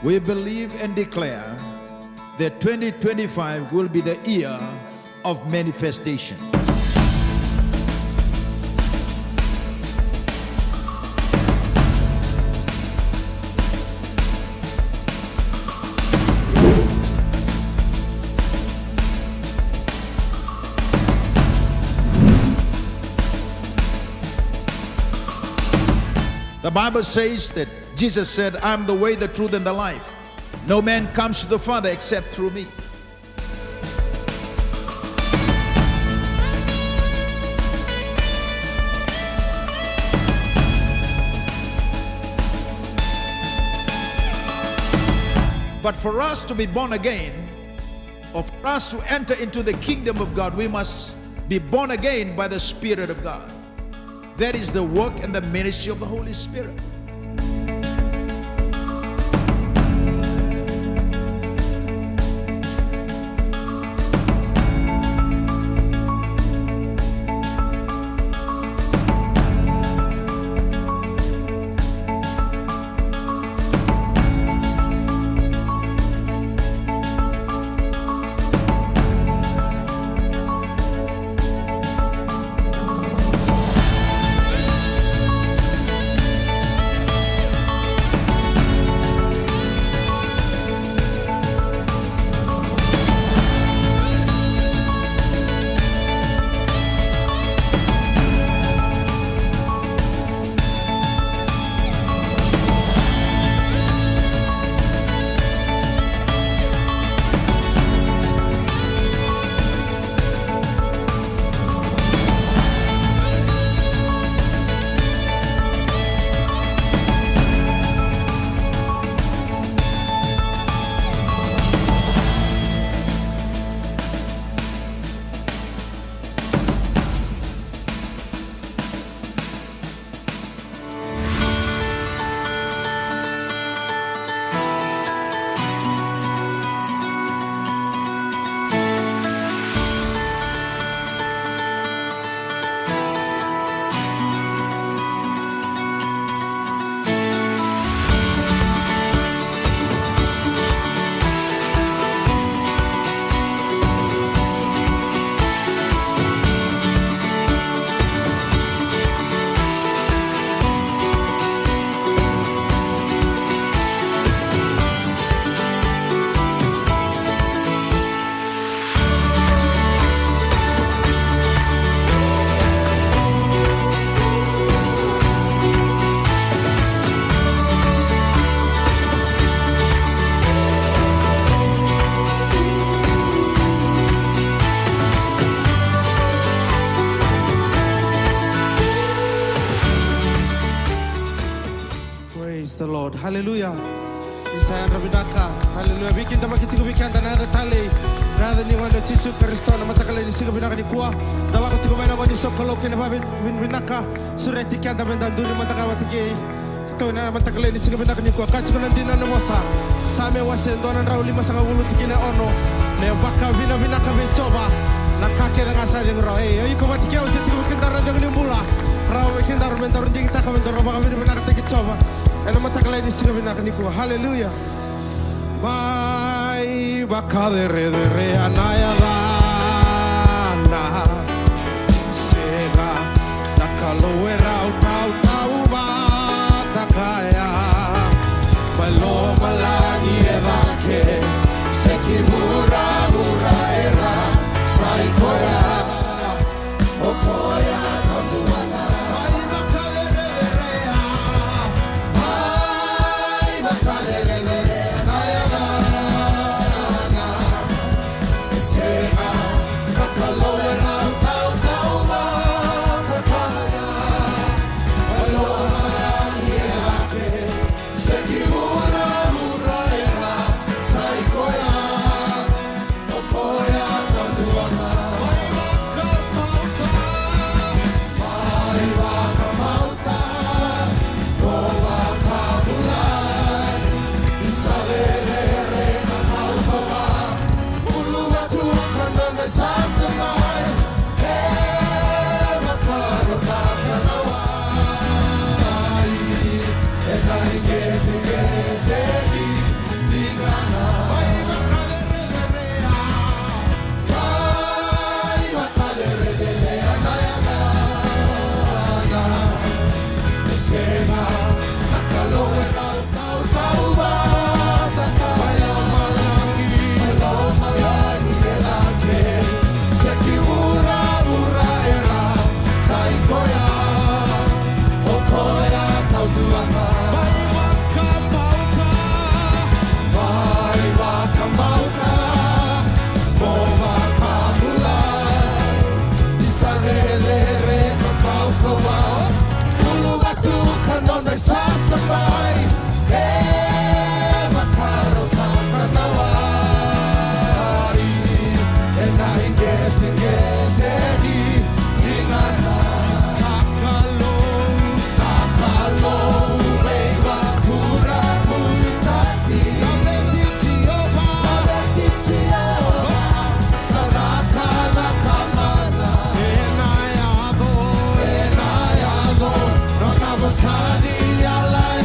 we believe and declare that 2025 will be the year of manifestation. The Bible says that Jesus said, I'm the way, the truth, and the life. No man comes to the Father except through me. But for us to be born again, or for us to enter into the kingdom of God, we must be born again by the Spirit of God. That is the work and the ministry of the Holy Spirit. The Lord, hallelujah. Isayan rabinaka, hallelujah. Bikin tama kitigo bikin tanada tali. Nada ni wano Yesus Kristus nama takala ni siga binaka ni kuah. Dalam ketigo mana wani sokolo kena babin binaka. Surat tikan tamen dan duri mataka watiki. Kita na matakala ni siga binaka ni kuah. Kacu nanti nana wasa. Same wasen donan rauli masanga wulu tikina ono. Ne baka bina binaka becoba. Nakake dengan saya yang raw. Ayo kau watiki awak setiap bikin darah dengan mula. Raw bikin darah mentor ding tak kau mentor baka bina binaka teki coba. Ena matakala ni siga binaka ni kuah. Hallelujah. Mai baka de re anaya dana sega nakaloera utau batakaya malo malani edake sekimura uraera saikoya okoya kanduana mai baka de re mai baka de re sabay makarotan kanawai enahinget-hinget-hedi ingana sakalo uweiwa kurabutati nabeti Jehovah sarakana kamana enayado nonamosani alay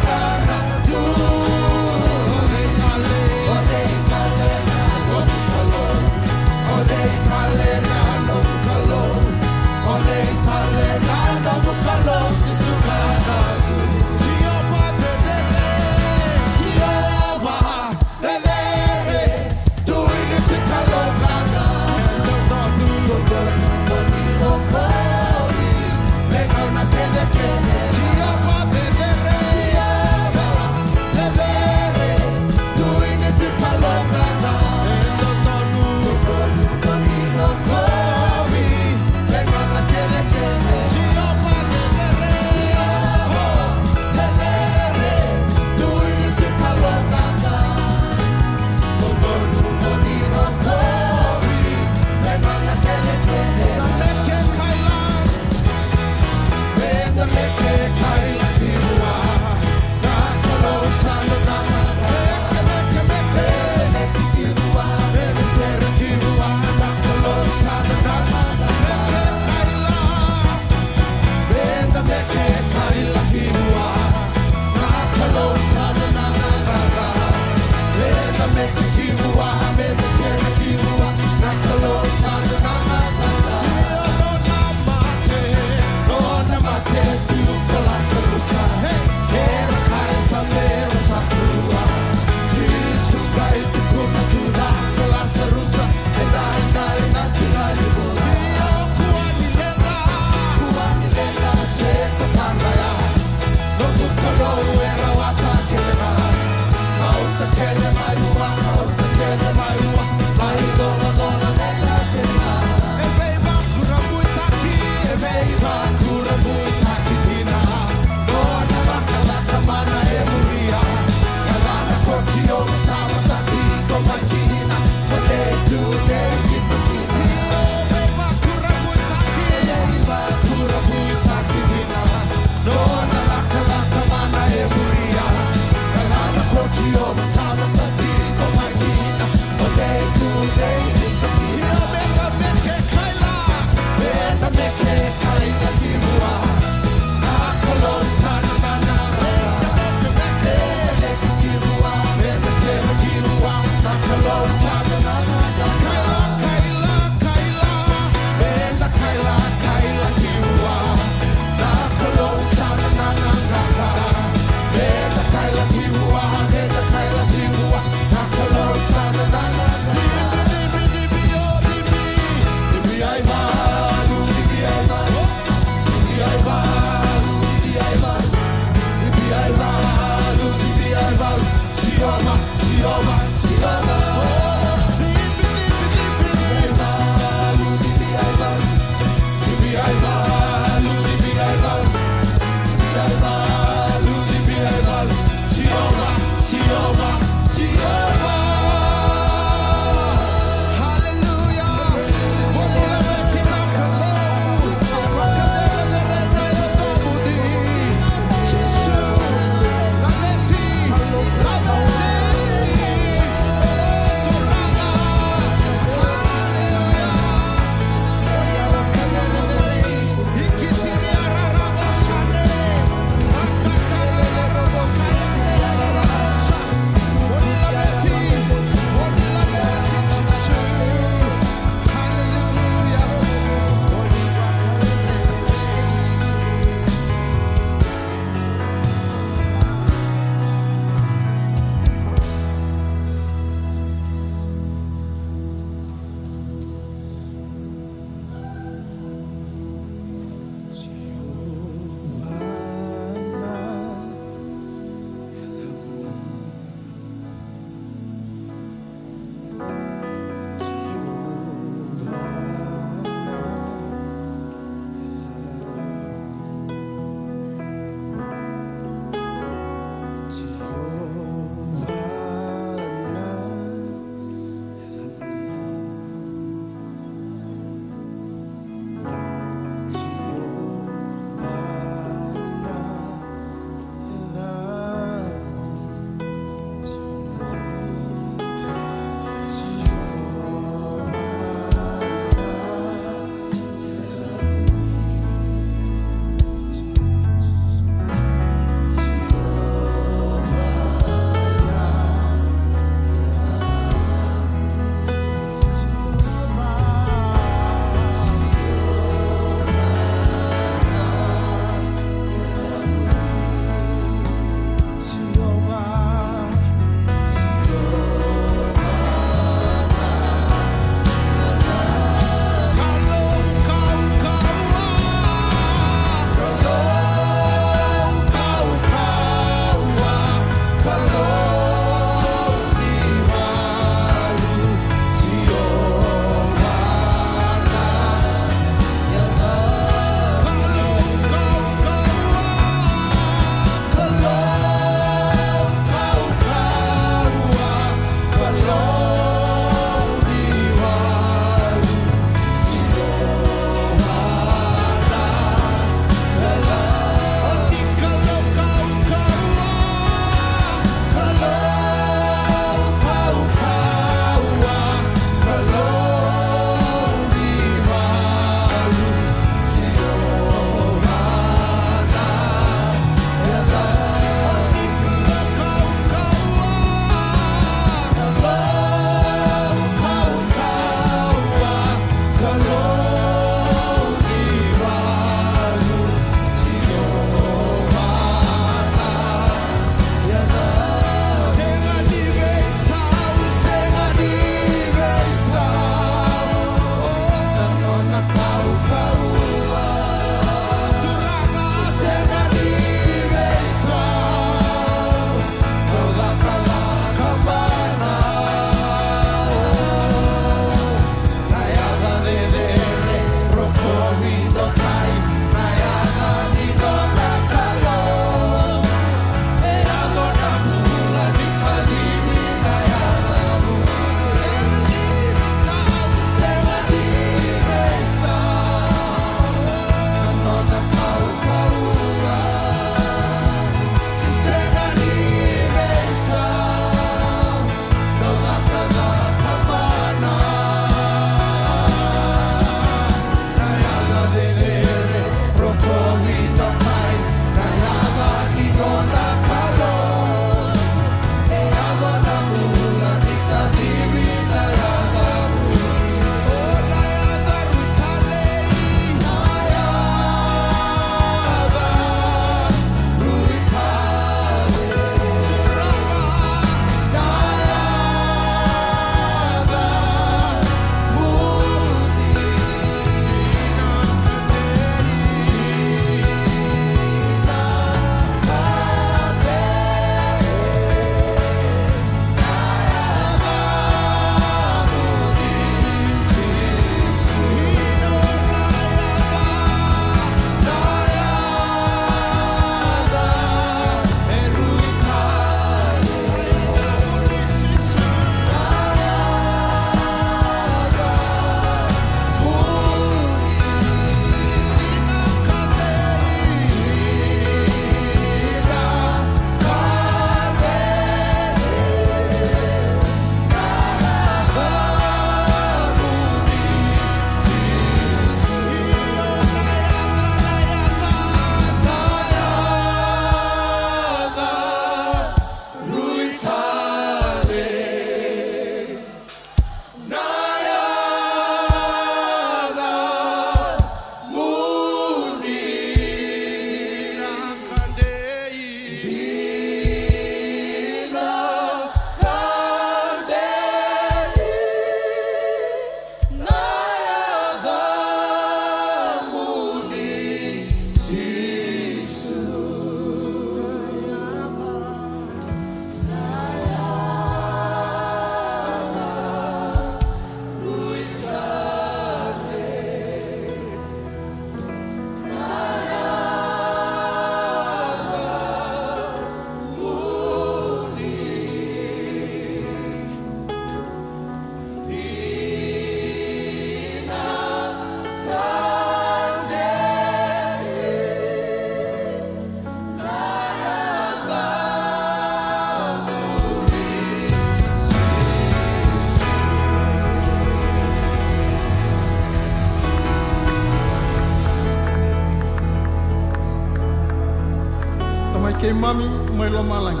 mami mai lo malang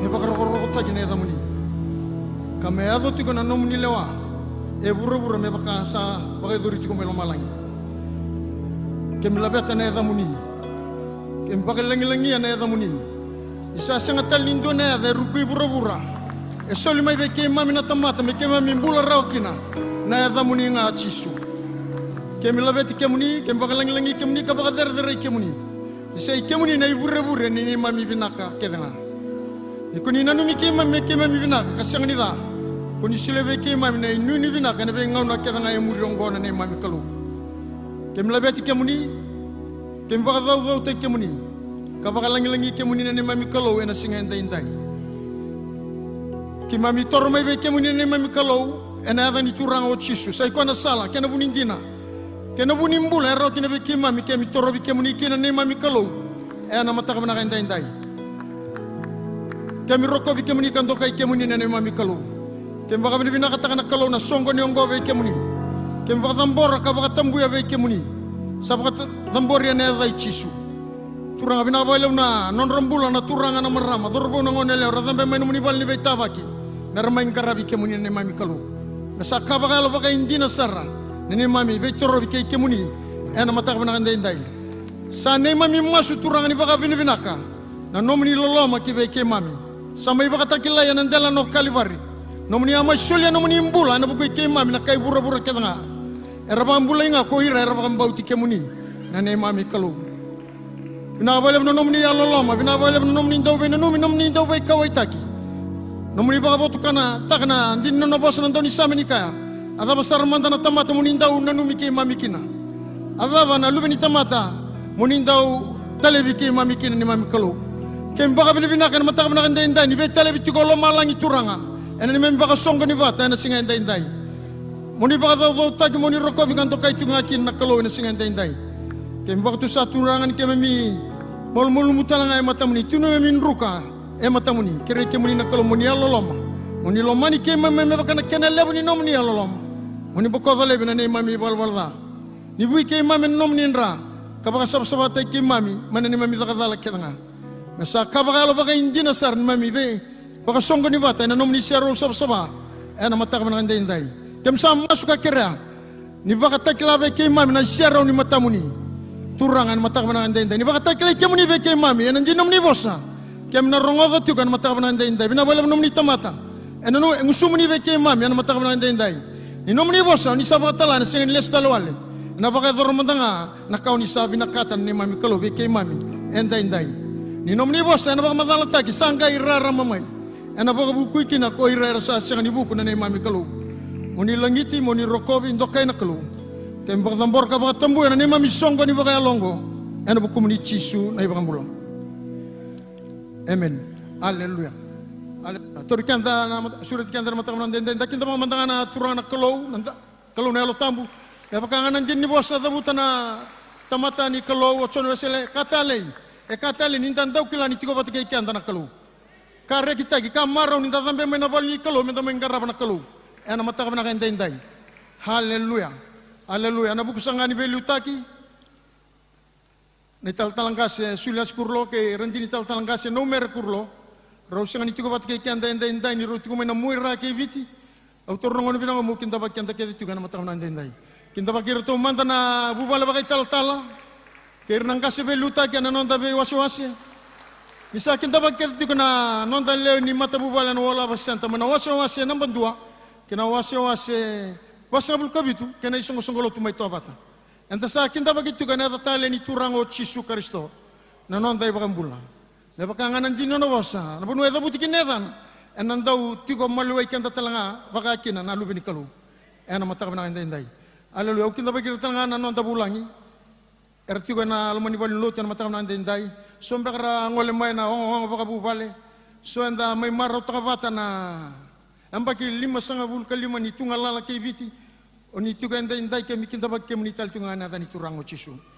ne bakaroko ta gine da muni kame ado tiko na nomuni lewa e bura me baka sa baka duri tiko mai lo malang kem labeta ne da muni kem baka langi ne da muni isa sangat lindo ne da rukui bura e soli mai be ke mami na tamata me ke mami bula raukina na da muni nga chisu kem labeti kemuni kem baka langi kemuni ka baka der kemuni isa kemuni na bura ni mami binaka kedana ni kuni nanu mi ke mami binaka kasang ni da kuni silebe ke mami na nuni binaka na be ngauna kedana e muri ngona ne mami kalu kem labeti kemuni kem baka dau te kemuni ka baka langi kemuni na ne mami kalu e na singa indai ki mami toro mai be kemuni ne mami kalu e na da ni turang o chisu sai kona sala kena bunindina kena bunin bula ero kena be ke mami kemi toro be kemuni kena ne mami kalu e na mata ka na indai kemi roko be kemuni kan dokai kemuni na ne mami kalu kem baka be bina kata kana kalu na songo ne ongo be kemuni kem baka tambora ka baka tambuya be kemuni sabaka tambori ne dai chisu turang bina ba na non rambula na turanga na marama dorbo na ngone le radambe mai muni bal ni be tabaki na ramain karabi kemuni ne mami kalu na sakaba ka lo baka indina sarra ne mami be toro be kemuni e na mata ka na indai sa ne mami masu turanga ni baka binaka na nomni loloma ki be ke mami samai baka takila ya nandela no kalibari nomni ama sulia nomni mbula na buku ke mami na kai bura kedanga era baka mbula inga ko ira era baka mbauti kemuni na ne mami kalu bina bale no nomni ya loloma bina bale no nomni dau be no nomni dau be kawai taki nomni baka botu kana takna din no bosa na doni sameni kaya ada basar mandana tamata muni dau na numi ke mami kina ada bana lubeni tamata muni dau talebi ke mami kina ni mami kalu kem baka bina kan mata bina kan dai ni be talebi tiko lo malangi turanga ena ni mem baka songo ni bata ena singa dai muni baka dau taki muni roko bi kan to kai tunga kin na kalu ena singa dai kem baka tu satu rangan ke mami mol mutalanga e mata muni tunu min ruka e mata muni kere ke muni na kalu muni aloloma muni lo mani ke mami me baka na kena lebu ni nomni aloloma muni bako da lebu na ne mami balbalda ni bui ke mami nomni ndra ka baka sab te ke mami mana ni mami zakadala kedanga masa ka baka lo baka indina sar ni mami be baka songo ni bata na nomni sero sab ena mata ka na ndai kem sa masuka kera ni baka takla be ke mami na sero ni mata muni turangan mata ka na ndai ni baka takla ke muni be ke mami ena ndi nomni bosa kem na rongoda tu kan mata ka na ndai bina bala nomni tamata ena no ngusumuni be ke mami ena mata ka na ndai ni nomni bosa ni sabata la na sengen les talwale na baka dormandanga na kau ni sabi na katan ni mami kalu be ke mami endai ni nomni bosa na baka madala taki sanga irara mamai ena baka bukui kina ko irara sa sengen ibuku na ni mami kalu moni langiti moni rokobi ndokai na kalu kem baka tambor ka baka tambu na ni mami songo ni baka longo ena buku muni chisu na ibaka mbulo amen haleluya Torikanda surat kanda mata kanan den kinta mamandanga na turana kalau na lo tambu ya pakangan din ni bosa dabutana tamata ni kalau ochon wesele katale nintan dau kilani tiko patike kanda na kalau kare kita ki kamaro ninta tambe mena bal ni kalau menta mengarap na kalau ena mata kana kan dai haleluya na buku sangani belu taki ni talangkase sulas kurlo ke rendini talangkase nomer kurlo Rausangan itu kapat ke kian dai ni roti ko mena muira ke viti autor ngon binang mo kinta bak kian ke itu kan mata nan dai kinta bak to manta na bubala bakai tal ke nang kase beluta ke non ta be wasi bisa kinta bak ke itu kana non ta le ni mata bubala no wala basanta mana wasi number 2 kena wasi wasabul kabitu kena isong lo tumai to abata enta sa kinta bak itu kana ta tale ni turango chisu kristo na non dai bakambula na bakanganan din no bosa na bunueda butikin nedan enan daw tigo maluway kanta talanga baka kina na lubini kalu ena mata kana ndai aleluya ukinda bagir talanga na non tabulangi ertigo na almani balin lot na mata kana ndai sombe kara ngole mai na baka bubale so enda mai maro takabata na ambaki 5 bul kalima ni tungala la kebiti oni tigo ndai ke mikinda bak ke munital tungana tani turango chisu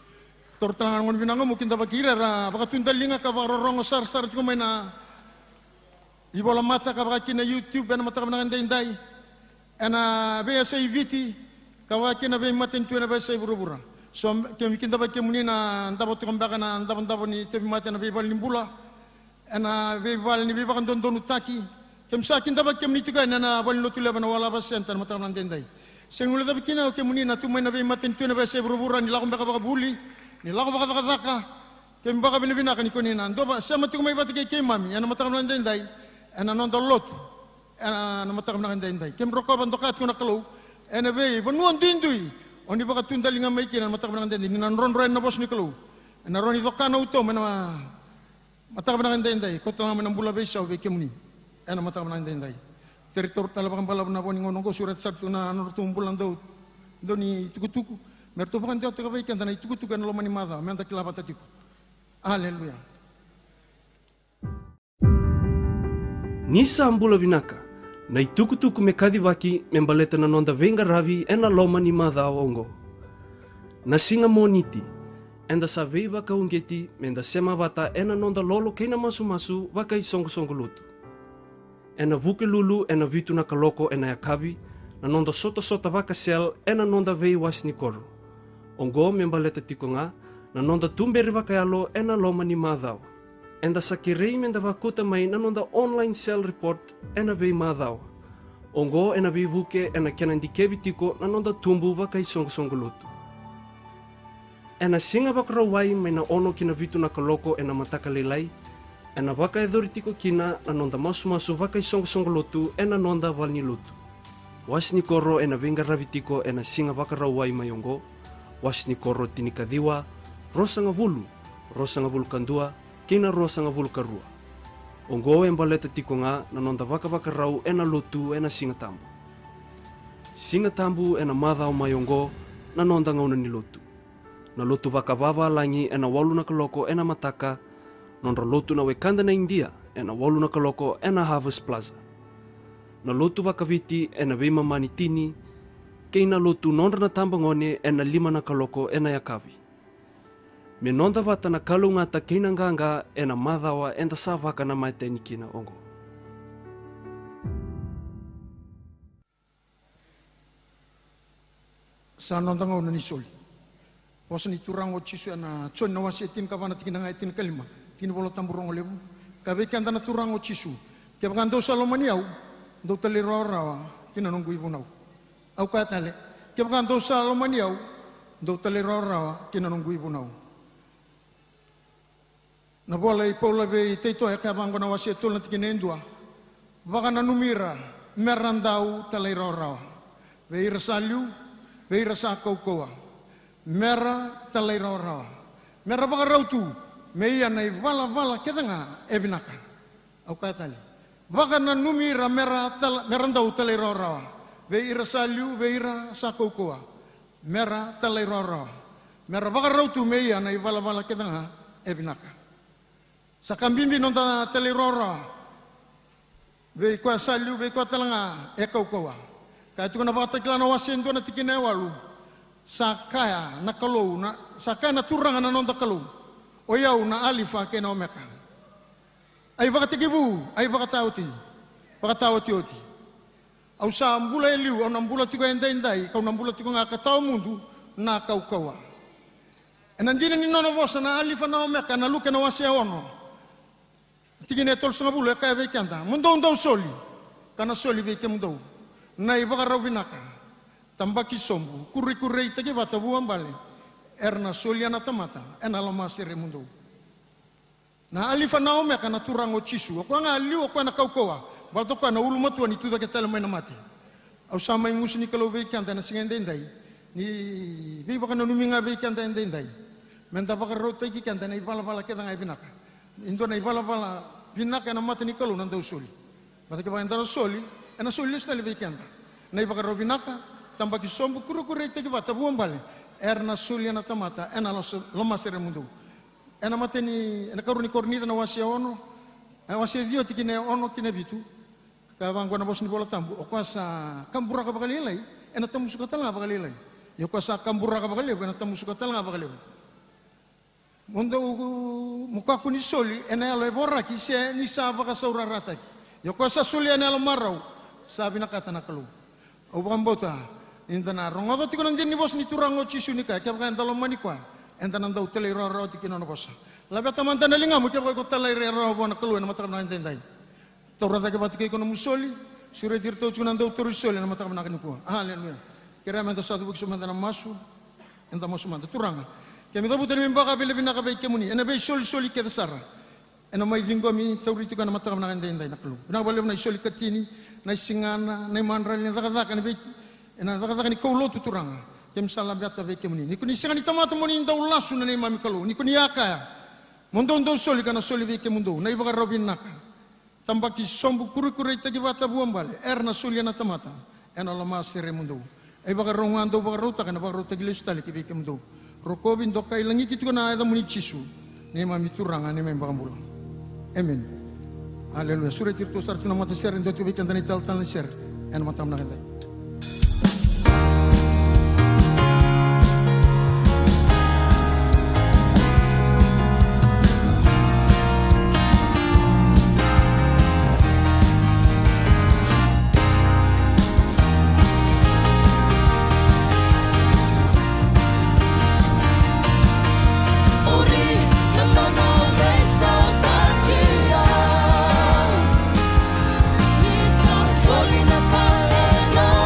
tortangan ngon binanga mungkin dapat kira baka tundalinga ka baka rongo sar ko may na ibola mata ka baka kina YouTube na mata ka nang dai ana be sa viti ka baka kina be maten tu na be sa burubura So kem kinta ba kemuni na ndabo tukambaka na ndabo ni tebi mate na bebal nimbula. Ana bebal ni bebakan don utaki. Kem sa kinta ba kemuni tuga na bal lo tulaba na wala ba center mata nan dendai. Seng mula tabi kina kemuni na tumay na be maten tu na ba se burubura ni lakon baka buli. Ni lakon baka daka. Kem baka binibina kan ko ni na ndo ba sa matu may batike kay mami ana mata nan dendai. Ana non do lot. Ana mata nan dendai. Kem roko ban dokat ko na kalo. Ana be banuan dindui. Oni baka tundali nga may kinan matakap na kandenday. Ninanron-ron na boss ni Kalo. Naron ito ka na ito. Matakap na kandenday. Koto naman ang bulabay siya. Ubay kemuni. Ano matakap na kandenday. Teritor talabakang palab na po ni ngonong ko. Surat sakto na anurtumbulan daw. Doon ni tukutuku. Merto pa kandiyo. Takabay kanta na itukutukan na loman ni Mada. Mayang takilapat at iko. Hallelujah. Nisa ambula binaka. Na itukutuku me kadivaki me mbaleta na nonda venga ravi ena loma ni madha ongo. Na singa moniti, enda sa veiva ka ungeti me nda sema vata ena nonda lolo keina masu waka i songo lutu. Ena vuke lulu ena vitu na kaloko ena yakavi, na nonda sota waka sel ena nonda vei was ni koro. Ongo me mbaleta tiko nga, na nonda tumberi waka yalo ena loma ni madha. Enda sa kirei menda vakuta mai na nonda online cell report ena vei madhawa. Ongo ena vei vuke ena kena ndikebi tiko na nonda tumbu waka i songo lutu. Ena singa wakarawai mai na ono kina vitu na kaloko ena mataka lelai. Ena waka edhori tiko kina na nonda masu waka i songo lutu ena nonda valni lutu. Wasni koro ena venga ravi tiko ena singa wakarawai mai ongo. Wasni koro tinikadhiwa, rosa nga vulu kandua, kina rosa nga vulu karua. Ongo embaleta tiko nga na nonda waka rau ena lutu ena singa tambu. Singa tambu ena madhao mayongo na nonda ngauna ni lutu. Na lutu waka wawa langi ena walu na kaloko ena mataka. Nonra lutu na wekanda na India ena walu na kaloko ena Harvest Plaza. Na lutu waka viti ena wema manitini. Keina lutu nonra na tambangone ena 5 na kaloko ena yakavi. Me nonda wata na kalu ngata keina nganga ena madhawa enda sa waka na maiteni kina ongo. Sa nonda ngauna ni soli. Posa ni turang o chisu ana chon na wasi etin kawana tikina nga etin kalima. Tini bolo tamburong olebu. Kabe kanda na turang o chisu. Kaya baka ndo sa lomaniaw. Ndo tali rawa kina nunggu ibu nau. Au kaya tali. Kaya baka ndo sa lomaniaw. Ndo tali rawa kina nunggu ibu nau. Na bola i paula be teito e kabang na wasi etul na tikinendua. Baka na numira merandau talay raw. Be irasaliu, be irasakaw kowa. Mera talay raw. Mera baka raw tu. Meia na vala kita nga ebinaka. Au katali. Baka na numira merandau talay raw. Be irasaliu, be irasakaw kowa. Mera talay raw. Mera baka raw tu meia na vala kita nga ebinaka. Sa kambimbi nonta telirora, be kwa saliu, be kwa talanga, ekaw kawa. Kaya ito ko na baka takila na wasendo na tikinewalu, sa kaya na kalou, sa kaya na turanga na nonta kalou, o yaw na alifa kaya na omeka. Ay baka tikibu, ay baka tawati oti. Au sa ambula eliu, au nambula tiko enday, kau nambula tiko nga katao mundu, na kau kawa. E nandina ni nono bosa na alifa na omeka, na luke na wasi ono. Tigine tol sunga bulu kaya be kanta mundo soli kana soli be ke mundo na iba karaw binaka tambaki sombu kurri tagi bata buang bale erna soli ana tamata ena lama sere mundo na alifa na ome kana turang o chisu ko nga liu ko na kaukoa balto ko na uluma tu ni tuda ke tele mena mati au sama ingus ni kalau be kanta na singende ndai ni be baka na numinga be kanta ndai menta baka rota ki kanta na ibala ke ngai binaka indo na ibala binaka na mata ni kalu nanda usoli. Bata ke bakanta usoli, ena soli na lebekanda. Na ibaka robinaka, tambaki sombu kuru ite ke bata buang bale. Erna soli na tamata, ena loma sere mundo. Ena mata ni ena karu ni kornita na wasi ono. Wasi dio tikine ono kine bitu. Ka bangko na bos ni bola tambu. O kwasa kambura ka bakalilay, ena tamu sukatan nga bakalilay. Yo kwasa kambura ka bakalilay, ena tamu sukatan nga bakalilay. Mundo muka ko ni soli ena alo ebora ki se ni saba ka saura rata ki yo ko sa soli ena alo marau sabi na kata na kalu o bambota Intana rongodo tiko nang ni bos ni turango chisu ni ka kaya entalo mani kwa entana ndau tele ro tiko no bos labe taman tanda linga mu kaya ko tele ro bona kelu na matakam na entendai tora ta ke batike ko no musoli sure tirto chuna ndau torusoli na matakam na kwa haleluya kira menta satu buksu menta na masu enta masu menta turanga kaya mi tabu tani mbaka bele bina ka be kemuni ena be soli ke sara ena mai dingo mi tauri tiko na matakam na entendai na kelu bina bale na soli katini na singana na mandral ni taka na be ena taka ni kaulo tu turanga kem sala biata ve kemuni ni kuni singani tamata moni ndau lasu na ni mami kalu ni kuni aka mondo soli kana soli ve kemundo na ibaga robin naka tambaki sombu kuru tagi bata buambale erna soli na tamata ena lama sere mundo ibaga rongando baga rota kana baga rota giles tali ke ve kemundo rokobin dokai langi kitu kana ada muni chisu ni mami turanga ni membaga mula amen haleluya sura tirto sartu na mata sere ndo tu ve kandani tal ser ena matam na kandai Solina ka eno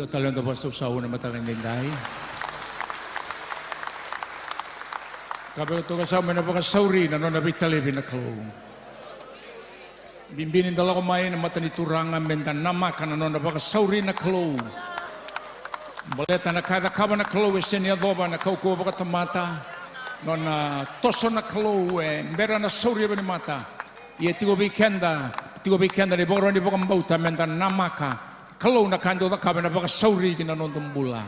kalian dapat usaha na matakan din dahil. Kabe ito kasama na baka sauri na no nabitalibin na klo. Bimbinin dala ko main na mata ni turangan bentan nama kana no na baka sauri na klo. Boleta na kada kaba na klo esenya doba na kauko baka tamata. No na toso na klo mbera na sauri ba ni mata. Ia tigo bikenda ni boro ni baka mbauta bentan nama ka. Klo na kando da kaba na baka sauri kina no tumbula.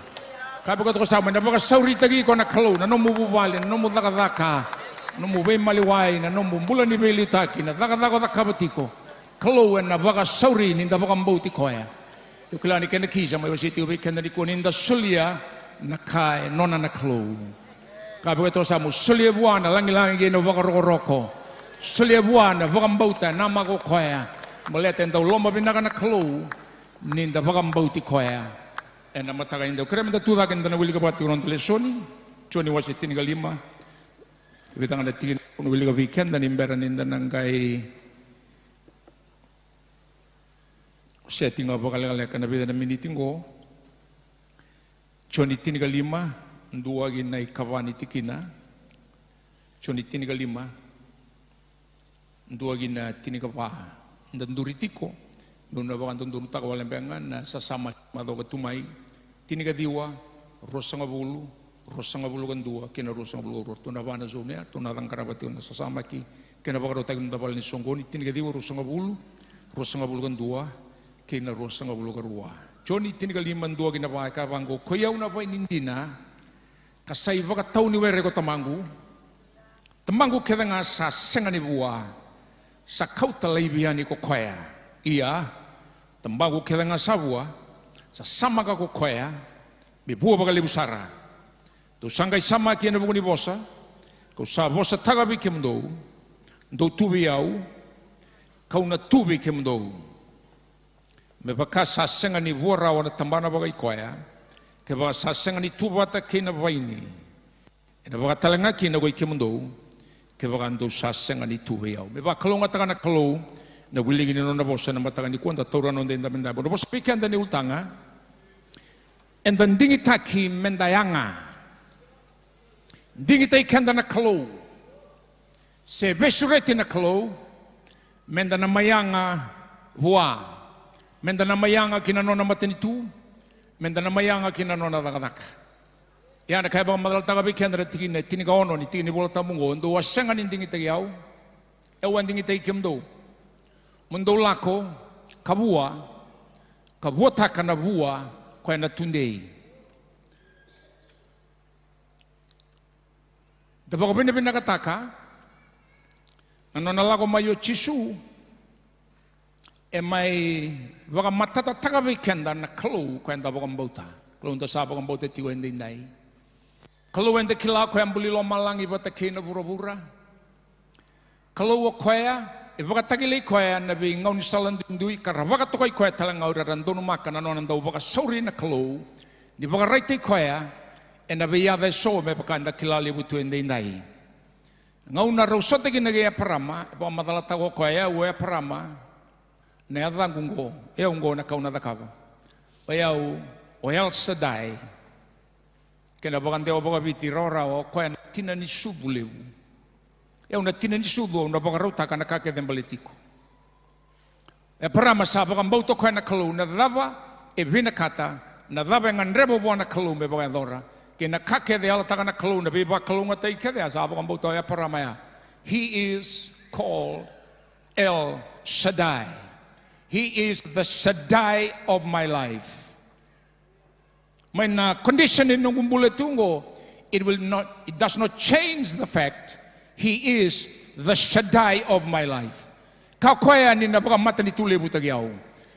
Kabe ko kasama na baka sauri tagi ko na klo na no mububali na no mudaka no mube maliwai na no mumbula ni beli taki na daka da kabatiko klo na baka sauri ni da baka mbauti koya to klani ken kisa mai wasiti ubi ken ni ko ni da sulia na kai nona na klo kabe ko samu sulia buana langi no baka roko sulia buana baka mbauta na mago koya molete ndo lomba binaka na klo ni da baka mbauti koya na mataga indo kira menda tuda kan dana wili kapati uron telesoni choni wasi tini kalima bitang ada tini wili ka weekend dan imberan inda nangkai setting apa kali kana beda na meeting go choni tini kalima dua ginai kawani tikina choni tini kalima dua gina tini kapa dan duritiko Nuna bakan tundun tak walempengan na sasama mado ketumai tini kadiwa rosanga bulu kan dua kena rosanga bulu tuna bana zone tuna tangkarabati na sasama ki kena bakaro tagun dabal ni songoni tini kadiwa rosanga bulu kan dua kena rosanga bulu karua joni tini kaliman dua kena baka banggo koyau na pa inindina kasai baka tau ni were ko tamanggu kedanga sa sengani buah sa kau talaibiani ko koya iya tembagu kedanga sabua sa sama ka ko koya mi buah baga lebusara tu sangai sama ki na buguni bosa ko sa bosa tagabi kemdo do tubi au kau na tubi kemdo me baka sa sengani buara wana tambana baga koya ke baga sa sengani tubata kina baini ina baga talanga kina go kemdo ke baga ndo sa sengani tubi au me baga kalonga takana kalo na wiling ni nona bosa na matakan ni kuanta tauran onde inda menda bo bosa pikan da ni ultanga and then dingi taki mendayanga dingi tai kanda na kalo se besureti na kalo menda na mayanga hua menda na mayanga kina nona matenitu menda na mayanga kina nona dagadaka ya na kai ba madal taga pikan da tini ka ono ni tini bola tamungo ndo wasenga ni dingi tai yau e wan dingi tai kemdo mundo lako kabua taka na bua kwa na tundei dapat bina kataka anona lako mayo chisu mai baka matata taka weekenda na klo kwa nda baka mbauta klo nda sa baka mbauta tiwa ndi ndai klo wende kila kwa mbuli lo malangi bata kena bura klo kwa baka tagilay koya nabi ngaw ni salan dindui karena baka tokoy koya talang ngaw randonu makana nonan daw baka sauri na kalo di baka raitay koya nabi yada so me baka anda kilali butu endai ngaw na raw sa tagi nagaya parama baka madalata ko koya uya parama na yada ngunggo ungo na kauna dakaba bayaw oyal sadai kena baka ndewa baka biti raw koya tinani subulewu na tinani sudo na baka rauta kana kake den politiko para masaba kan bauto ko na kalu na dava bina kata na dava ngan rebo bona kalu me baka dora ke na kake de ala takana kalu na be ba kalu ngata ike de asaba kan bauto ya para maya he is called El Shaddai he is the Shaddai of my life may na condition in ngumbule tungo it does not change the fact he is the Shaddai of my life. Kau koya ni na baka mata ni tule butagiau.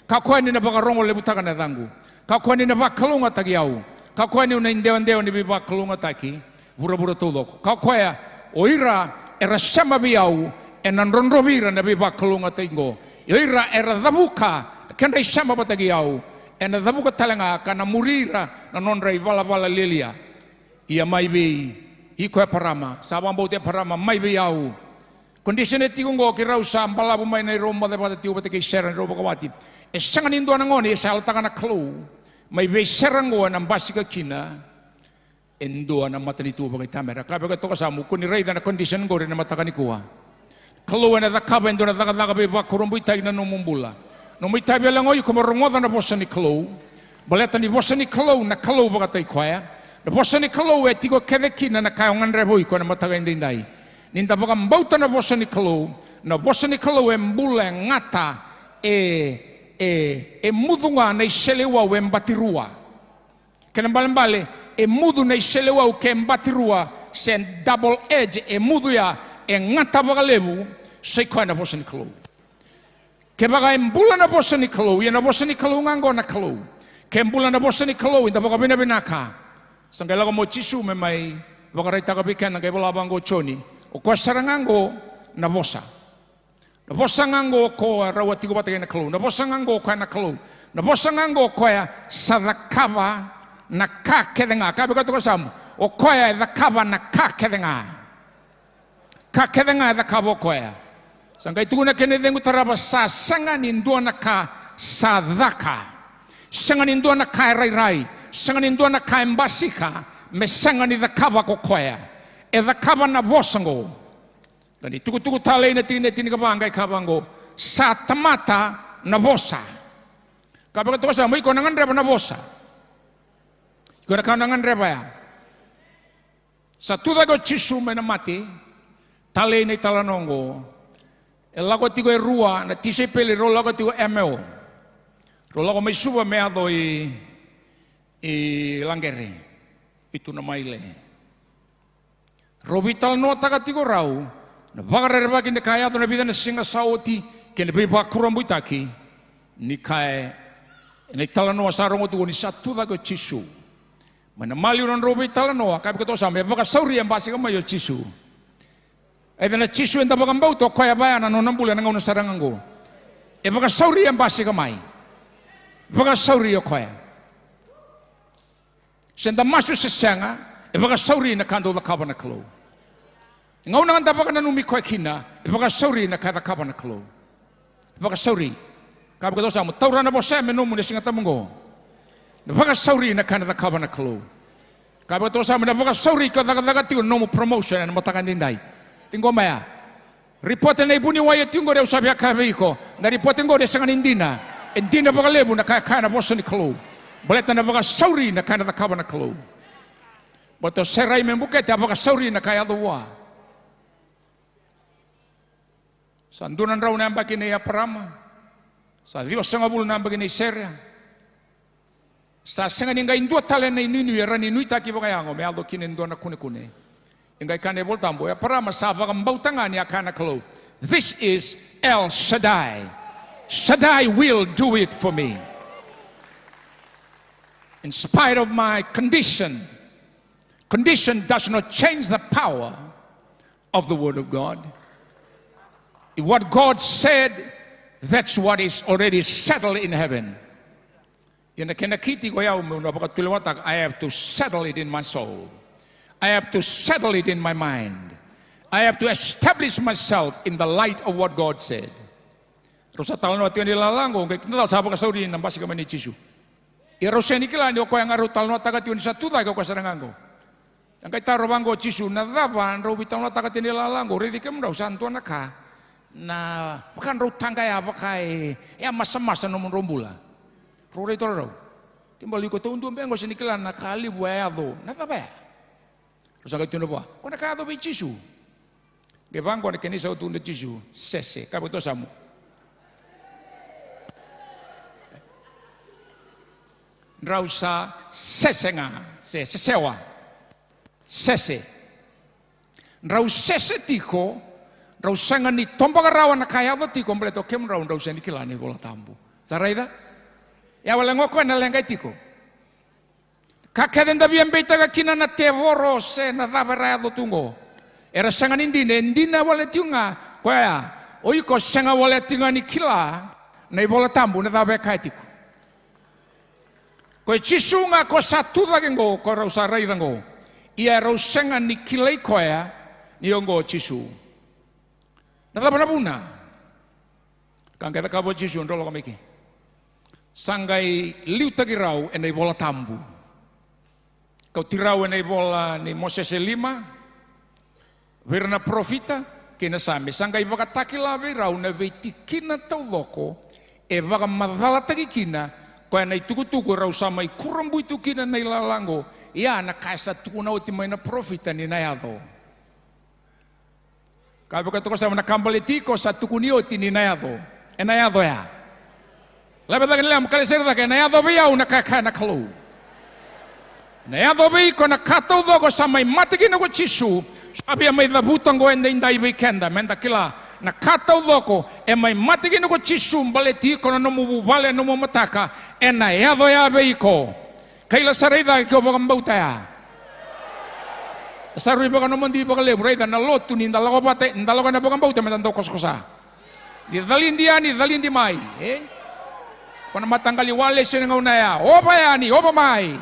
Kau koya ni na baka rongo le butaka na dangu. Kau koya ni na baka kalunga tagiau. Kau koya ni una indewan ni baka kalunga taki. Bura todo. Kau koya oira era sama biau enan ronrovira na baka kalunga tingo. Oira era dabuka kenda sama batagiau. Ena dabuka talanga kana murira na nonrai bala lilia. Ia mai bi iko ya parama sabang bau te parama mai biau condition eti ngo kira usa ambala bu mai nei romba de pada tiu bate ke share romba kawati e sanga nindo na ngoni sal takana klo May be serango na basi ka kina endo na mata ni tu bagai tamera. Kabe ka to kasamu kuni rai na condition go na mata kanikuha. Kalau na dakaba endo na dakaba be ba kurumbu itai na numumbula. No mai tabi lang oy como rongoda na bosa ni kalau. Baleta ni bosa ni kalau na kalau baga tai kwaya. Na bosa ni kalau e tigo kede kina na kaongan reboi ko na mata ga indai. Ninda baga mbauta na bosa ni kalau e mbula ngata e mudunga na iselewa we mbatirua. Kena mbale e mudu na iselewa ke mbatirua sen double edge e mudu ya e ngata baga lebu sei ko na bosa ni kalau. Ke baga mbula na bosa ni kalau ya na bosa ni kalau ngango na kalau. Ke mbula na bosa ni kalau inda baga bina binaka. Sangkala ko mo chisu me mai baga rai tagabikan na kay balabango choni. O ko sarangango na bosa. Na bosa ngango ko rawati ko batay na kalau. Na bosa ngango ko na kalau. Na bosa ngango ko ya sadakava na kakedenga. Kabe ko to kasam. O ko ya dakava na kakedenga. Kakedenga dakavo ko ya. Sangkay tuguna kene dengu taraba sa sanganin do na ka sadaka. Sanganin do na ka rai. Sanganin do na ka embasika. Me sangani dakava ko ko ya. E dakava na bosango. Dani tuku tale na tini kabangay kabango sa tamata na bosa. Kapag ito kasama, ikaw nangan reba na bosa. Ikaw na nangan reba ya. Sa tudago chisu may namati, tale na italanongo, elago tigo e rua, na tisay pili, rolago tigo emeo. Rolago may suba meado i langgere. Ito na maile. Robital no taga tigo rau, na bagarerba kinde kaya to na bida na singa sauti, kinde be bakurambu itaki, ni kae, ni talano asarong tu ni satu dago chisu. Mana mali uran robital no, kabe kato sampai baga sauri yang basi kamayo chisu. Eda na chisu enta baga mbau to kaya baya na nonam bulan ngau nasarangango. E baga sauri yang basi kamai, baga sauri yo kaya. Senda masu sesanga, e baga sauri na kando da kaba na kalo. Ngau nangan dapat na numi koi kina, ibaga sauri na kada kaba na kalo. Ibaga sauri, kaba kato samu, taura na bosa menomu na singata mungo. Ibaga sauri na kada kaba na kalo. Kaba kato samu, ibaga sauri kada kada tiyo nomu promotion na matakan dindai. Tinggo maya, report na ibuni waya tinggo de usabi akabe iko, na report tinggo de sangan indina, indina baga lebu na kaya na bosa ni kalo. Baleta na baga sauri na kada kaba na kalo. Bato serai membukete baga sauri na kaya doa. Sandunan raw na ambag inay aparama. Sa Diyos sa ngabul na ambag inay serya. Sa sengan ingay indua talen na ininu yaran inui taki bakayango. May aldo kinindua na kune-kune. Ingay kane voltambo. Aparama sa bakang bautangan ni akana kalo. This is El Shaddai. Shaddai will do it for me. In spite of my condition does not change the power of the Word of God. What God said, that's what is already settled in heaven. I have to settle it in my soul. I have to settle it in my mind. I have to establish myself in the light of what God said. Rosa talno ati nilalango kay kinal sa ka sauri nang basi ka man ni Chisu. Irose ni kila ni ko yang aru talno taga ti sa tuda ko kasarangango. Ang kay taro bango Chisu na daban ro bitalno taga ti nilalango redi kem daw santo na ka. Na bukan rutang kaya pakai ya masa-masa nomor rombula. Rore itu ro. Kembali ko tundu bengo sinikilan na kali buayado. Na ba? Terus agak tundu ba? Ko na kado be Chisu. Ge bango na kenisa utundu Chisu. Sese, kabo to samu. Rausa sese nga, sesewa. Sese. Rau sese tiko rau sangan ni tombaga rawan na kaya ti kompleto kem rau seni kilani gola tambu. Saraida? Ya wala ngoko na lengai tiko. Kakeden da bien beta ga kina na tevoro se na dabara do tungo. Era sangan indina wala tiunga. Koya, oi ko sanga wala tinga ni kila na bola tambu na dabe kai tiko. Ko chisunga ko satu da ngo ko rau saraida ngo. Ia rau sangan ni kilai koya ni ongo chisu. Nada pernah puna. Kan kita kabo Yesus ndolo kami ki. Sanggai liu tagirau enai bola tambu. Kau tirau enai bola ni Moses 5. Verna profita kina same. Sanggai baka takila virau na veti kina tau loko. E baka madala tagi kina. Kau enai tuku-tuku rau samai kurambu itu kina nai lalango. Ya na kaisa tuku na uti mai na profita ni nayado. Kau baka tuku sama na kambaletiko sa tuku ni uti ni nayado. E nayado ya. Lepas lagi lem kali serta ke nayado biau na kakana kalu. Nayado bi ko na kato dogo samai matigi na ko chisu. Sabi may labutang go enda inday weekenda menda kila na kato dogo e may matigi na ko chisu baleti ko na numubale numumataka e nayado ya bi ko. Kaila sarida ko bagam bautaya. Sarui baga no mandi baga le breda na lotu ni ndalago bate ndalago na bagam bauta metando koskosa. Di dalindi mai Kona matanggali wale sini ngaunaya opa yani opa mai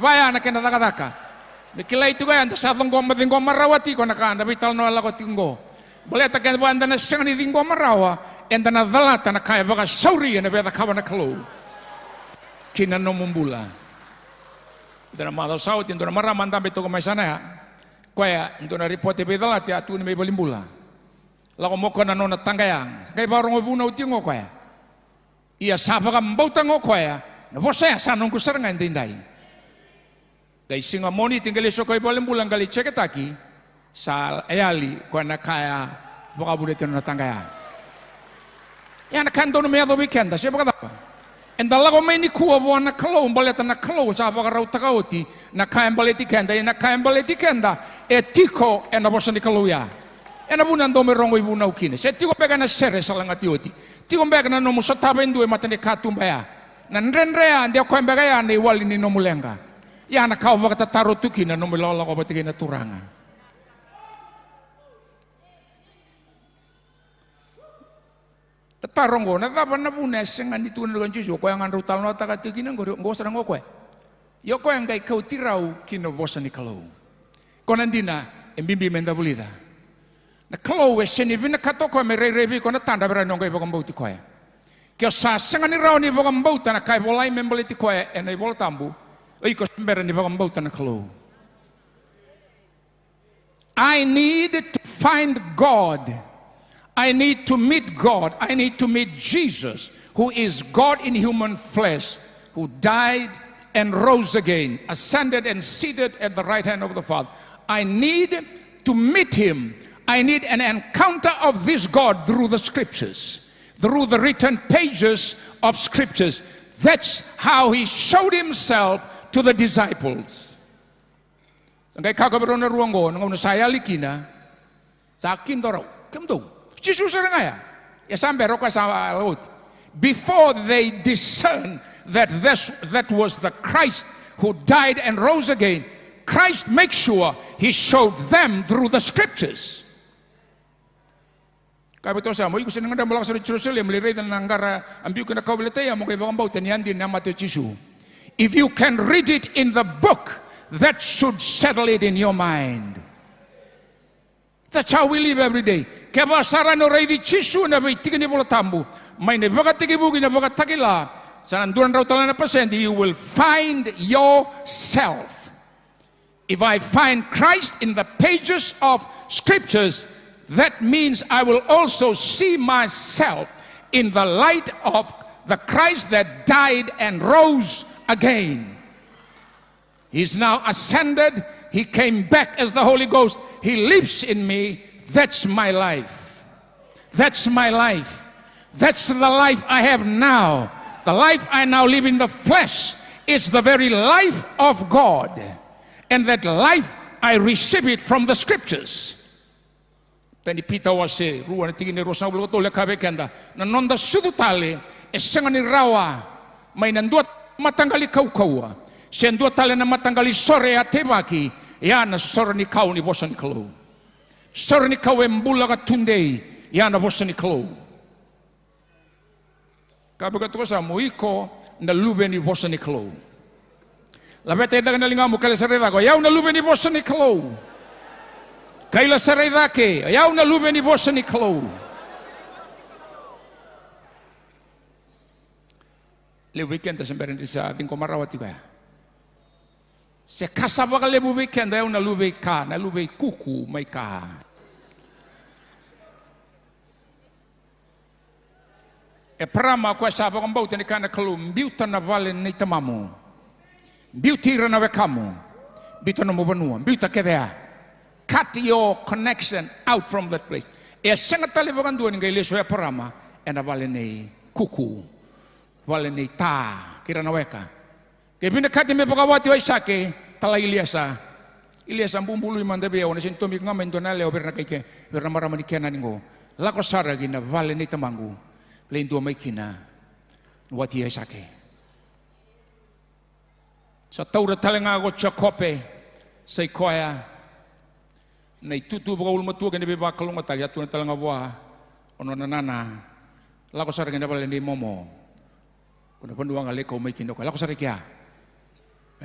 vaya na kena daka mikila itu gaya anda sa ngoma marawati kona ka anda bital no lago tinggo boleh takan bo anda na sangani tinggo marawa enda na dalata na kaya baga sauri na beda kawana kalo kina no mumbula ida na mado saut indo na maramanda beto ko mai sana ya kaya indo na report be dalati atu ni me bolimbula lago moko na no na tangayang kay barong obuna utingo kaya ia sabaka mbauta ngokoya na bosa sanong kusarangan dindai kay singa moni tinggali so kay boleh bulang gali ceketaki sa ayali ko na kaya boka buletin na tangaya ya na kanto no meado weekend siya baka dapat endala ko may ni kuwa bo na kalo baleta na kalo sa baka raw takauti na kaya baleti kenda etiko na bosa ni kaluya na bunan do merong ibuna ukine se tiko pega na sere salangati oti tiko pega na no musataba indue matane katumbaya na nrenrea ndia ko pega ya ni wali ni no mulenga ya na kau baka taro tukina no milolo ko batige na turanga tarongo na taba na buna senga ni tuna con Jesu ko yang rutal no taka tikina ngo sara ngo ko yo ko yang kai kau tirau kino bosa ni kalau konandina embimbi menda bulida na kalau seni bina kato ko me rebi ko na tanda bera no ko ibang bauti ko ya kyo sa senga ni raw ni ibang bauta na kai bolai membeliti ko ya enai bol tambu iko sembera ni ibang bauta na kalau I need to find God. I need to meet God. I need to meet Jesus, who is God in human flesh, who died and rose again, ascended and seated at the right hand of the Father. I need to meet him. I need an encounter of this God through the scriptures, through the written pages of scriptures. That's how he showed himself to the disciples. Sangkai kakabaron na ruanggo nang saya likina sa akin daraw kemdong Jesus ya sampai roka sa laut. Before they discern that that was the Christ who died and rose again, Christ makes sure he showed them through the scriptures. Kaya betul saya, mau ikut senang dan belakang Jerusalem, melirai dan nanggara ambil kena kau belatai, mau kau bangau tenian di nama Yesus. If you can read it in the book, that should settle it in your mind. That's how we live every day. Kaya basara no rei di Yesus na bai tiga ni bola tambu, mai ne baga tigi bugi na baga takila. Sanan duran raw talan na pasendi, you will find yourself. If I find Christ in the pages of scriptures, that means I will also see myself in the light of the Christ that died and rose again. He's now ascended. He came back as the Holy Ghost. He lives in me. That's my life. That's my life. That's the life I have now. The life I now live in the flesh is the very life of God. And that life, I receive it from the scriptures. Tani pita wase ruwa na tingin ni Rosa ulo to le kabe kenda na nonda sudu tale esanga ni rawa may nandua matanggali kaukawa sendua tale na matanggali sore atebaki ya na sore ni kau ni bosa ni kalau sore ni kau embula ka tundei ya na bosa ni kalau kabe ka tuka sa muiko na lube ni bosa ni kalau labete daga na lingamu kale sare dago ya na lube ni bosa ni kalau kaila sarai dake ayaw na lube ni bosa ni kalau le weekend semberen di sa ating komarawati kaya. Se kasaba ka lebu weekend ayaw na lube ka, na lube kuku may ka. E prama ko saba kang bauta ni kana kalum, biuta na valen ni tamamu. Biutira na wekamu. Biuta na mubanua, biuta kedea. Cut your connection out from that place. E senga tali bagan dua ni leso ya prama, e na valen ni kuku. Valen ni ta, kira na weka. Kebina kati me pagawati wa isake, tala Iliasa. Iliasa bumbulu imanda bia, wana sintomi ngamen donale o berna keke, berna marama ni kena ningo. Lako saragi na valen ni tamangu. Lain tua mai kina wati ai sake sa taura talenga go chakope sai koya nei tutu bo ulma tua kene be ba kalunga ta ya tu talenga wa ono nana la ko sare kene bale ni momo kuna penduang ale ko mai kino la ko sare kia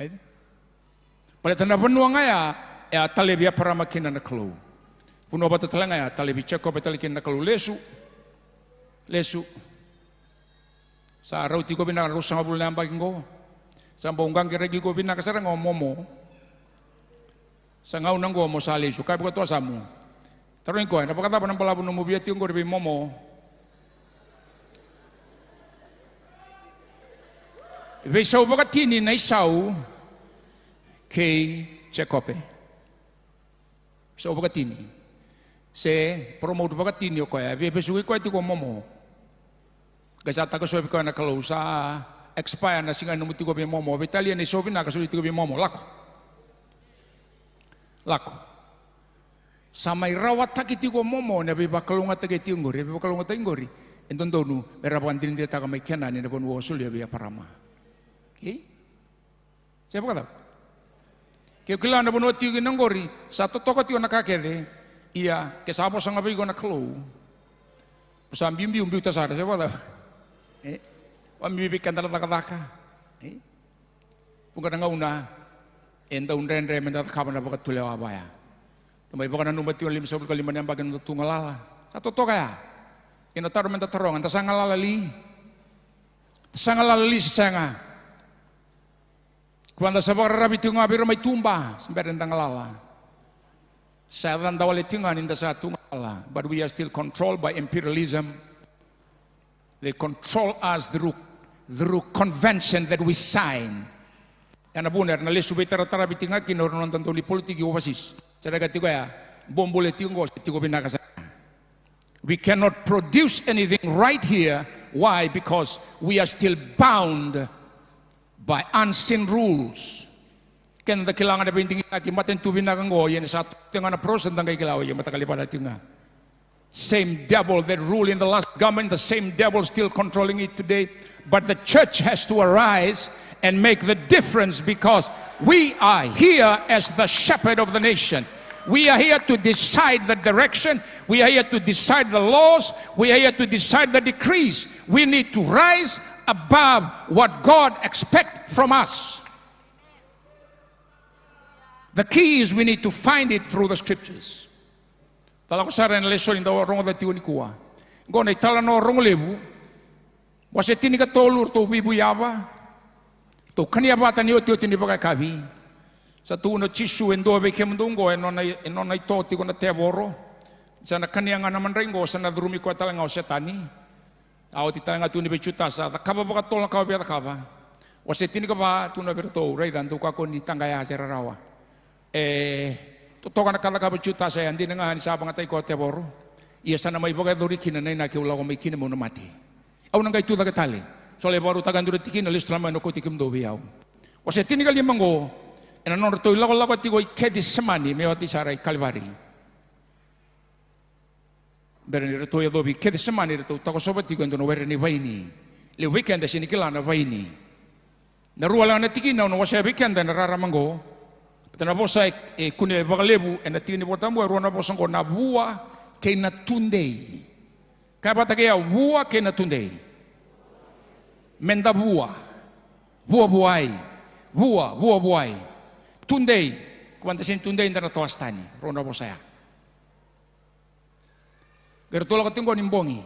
ai pale tana penduang ya tale bia para makina na klu puno bata talenga ya tale bi chakope tale kina klu lesu sa rauti ko bina rusang abul namba kingo sa bonggang kiregi ko bina kasara ngomomo sa ngau nanggo mo sa lesu kai ko to samu taruin ko na pakata panang palabu no mobiya tingo rebi momo ve sau bakatini na isau kay chekope sau bakatini se promote bakatini ko ya ve besuki ko ti ko momo Gajata ko sobi ko na kalau sa expire na singa numuti ko be momo Italia ni sobi na kasuli ko be momo lako sa may rawat takiti ko momo na be bakalunga tageti ngori be bakalunga tagori entondonu berapan din dia ta may kena ni na pon wosul ya be parama okay siapa kata ke kila na pon oti ngori sa totoko ti na kakede iya ke sabo sanga be ko na klo sa bimbi ta sara siapa kata Wambibikan talaka-talaka. Bukan ngauna, enta unrendre mendat kapan dapat tulen abaya. Tambah bukan numati olim sebut kaliman yang bagian untuk ngalala. Satu toka ya. Ina taruh mentat terong, anta sangalala li sanga. Kuanda sabar rabi tunga biru mai tumba semberen tangalala. Saya dan dawale tunga ninda sa tungala, but we are still controlled by imperialism. They control us through convention that we sign. Yana bunar na lesu betara tara bitinga kino nonton tuli politiki overseas. Cara katigo ya bombole tingo tigo binakasa. We cannot produce anything right here. Why? Because we are still bound by unseen rules. Ken da kailangan na binting aki maten tu binakango yan sa tinga na prosen tangay kilaw yan matakali pada tinga. Same devil that ruled in the last government, the same devil still controlling it today. But the church has to arise and make the difference because we are here as the shepherd of the nation. We are here to decide the direction. We are here to decide the laws. We are here to decide the decrees. We need to rise above what God expects from us. The key is we need to find it through the scriptures. Tala ko sara na leso inda rongo da tiuni kuwa. Gona itala no rongo lebu. Wase tini ka tolur to bibu yaba. To kania bata ni oti ni baka kavi. Sa tu no chisu endo be kemdungo enona itoti ko na teboro. Sa na kania nga naman rengo sa na drumi ko tala nga setani. Aw ti tala nga tu ni bechuta sa kaba baka tol ka be kaba. Wase tini ka ba tu na berto reidan tu ka ko ni tangaya serarawa. Totokan na kalaka berjuta saya hindi na nga ni sabang atay ko teboro. Iya sana may bagay duri kinanay na kiulaw ko may kinamo na mati. Aw nang gaytu tagatali. So lebaro tagan duri tikin alis trama no ko tikim do biyaw. Wase tinigal limango ena non to ilaw law tigo kedi semani me oti saray kalvari. Berni reto ya dobi kedi semani reto tako sobat tigo ndo no werni baini. Le weekend sini kilana baini. Na ruala na tikin no wase weekend na raramango. Tana bosa kune bagalebu ena tini botambo ruana bosa ko na bua ke na tundei. Ka bata ke bua ke na tundei. Menda bua. Bua buai. Tundei. Kwanta sin tundei ndana toastani. Ruana bosa ya. Gertola ko tingo nimbongi.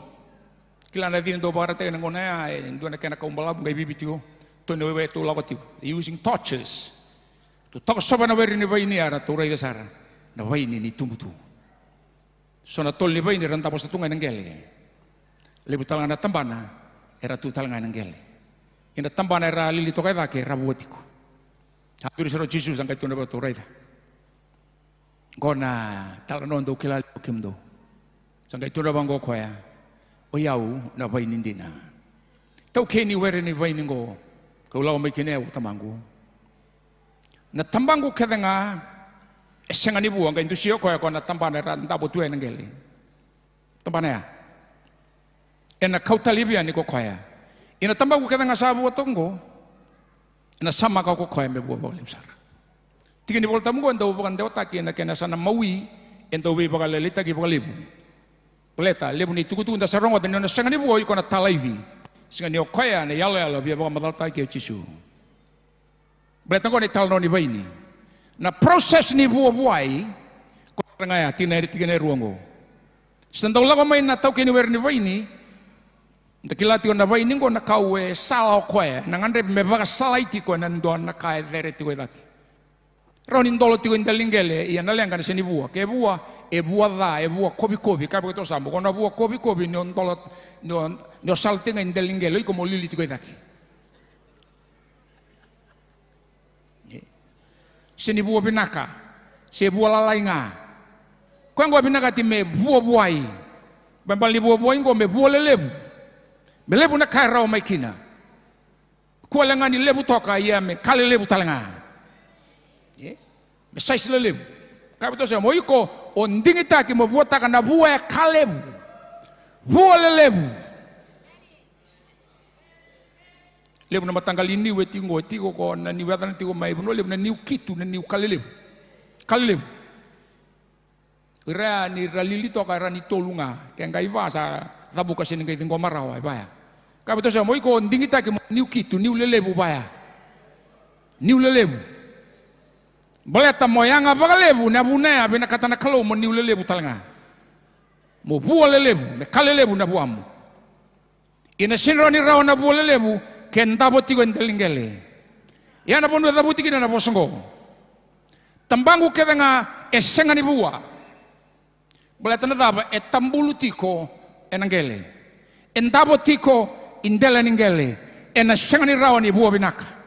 Kilana din do bara te ngona ndo na kena kaumbala ngai bibitio to no we to lawati using torches to tak soba na weri ni vaini ara to rei sara na vaini ni tumutu so na tol ni vaini ranta posta tunga nangele le butala na tambana era tu talanga nangele ina tambana era lili to kai ke rabuotiko hapiri sero Jesus ang kai to na to rei gona talano ndo kila kimdo sangai to bango khoya o yau na vai nindina tau ke ni were ni vai ningo ko lau mai kene o tamangu na tambangu kedenga esenga ni buanga indusio ko na tambana ra ndabo tu engele tambana ya ena kautalibia ni ko khoya ina tambangu kedenga sabu tongo ina sama ka ko khoya me bo bo limsara tigini volta mungo ndo bukan dewta ki na kena sana mawi endo we bagala lita ki bagalibu Peleta, lebu ni tuku nda sarong wata na sangani buo iko na talaibi. Sangani o kaya na yalo biya baka madalta ke chisu. Peleta ko ni talno ni baini. Na proses ni buo buai ko ngaya tineri tigene ruango. Sandau ko mai na tau ke ni wer ni baini. Ndakilati ko na baini ko na kawe sala kaya na ngandre me baka salaiti ko na ndo na kaya dere tiwe daki. Ronin dolo tigo indalingele ia nalenga seni bua ke bua e bua kobi ka beto sambo kono bua kobi non dolo no saltinga indalingele ko molili tigo daki seni bua binaka se bua lalainga ko ngo binaka ti me bua buai bambali bua buai ngo me bua lelebu me lebu na kai rao mai kina ko lenga ni lebu toka ia me kale lebu talanga Mesais lelebu. Kaya betul saya mau iko onding ita ki membuat tak na buah kalebu, buah lelebu. Lebu nama tanggal ini wetingo ko na ni watan tigo mai buno lebu na niu kitu na niu kalelebu. Ira ni ralili to kaya ni tolunga kaya ngai basa tabu kasi ngai tinggo marawa baya. Kaya betul saya mau iko onding ita ki niu kitu niu lelebu baya. Niu lelebu. Beleta moyanga bagalebu na bunaya bina kata na kalau mo niulelebu talanga mo buo lelebu me kalelebu na buamu ina sinro ni raw na buo lelebu ken dabo tigo endelingele ya na bono dabo tigo na bosongo tambangu kedenga esenga ni bua beleta na daba etambulu tiko enangele endabo tiko indela ningele ena senga ni raw ni buo binaka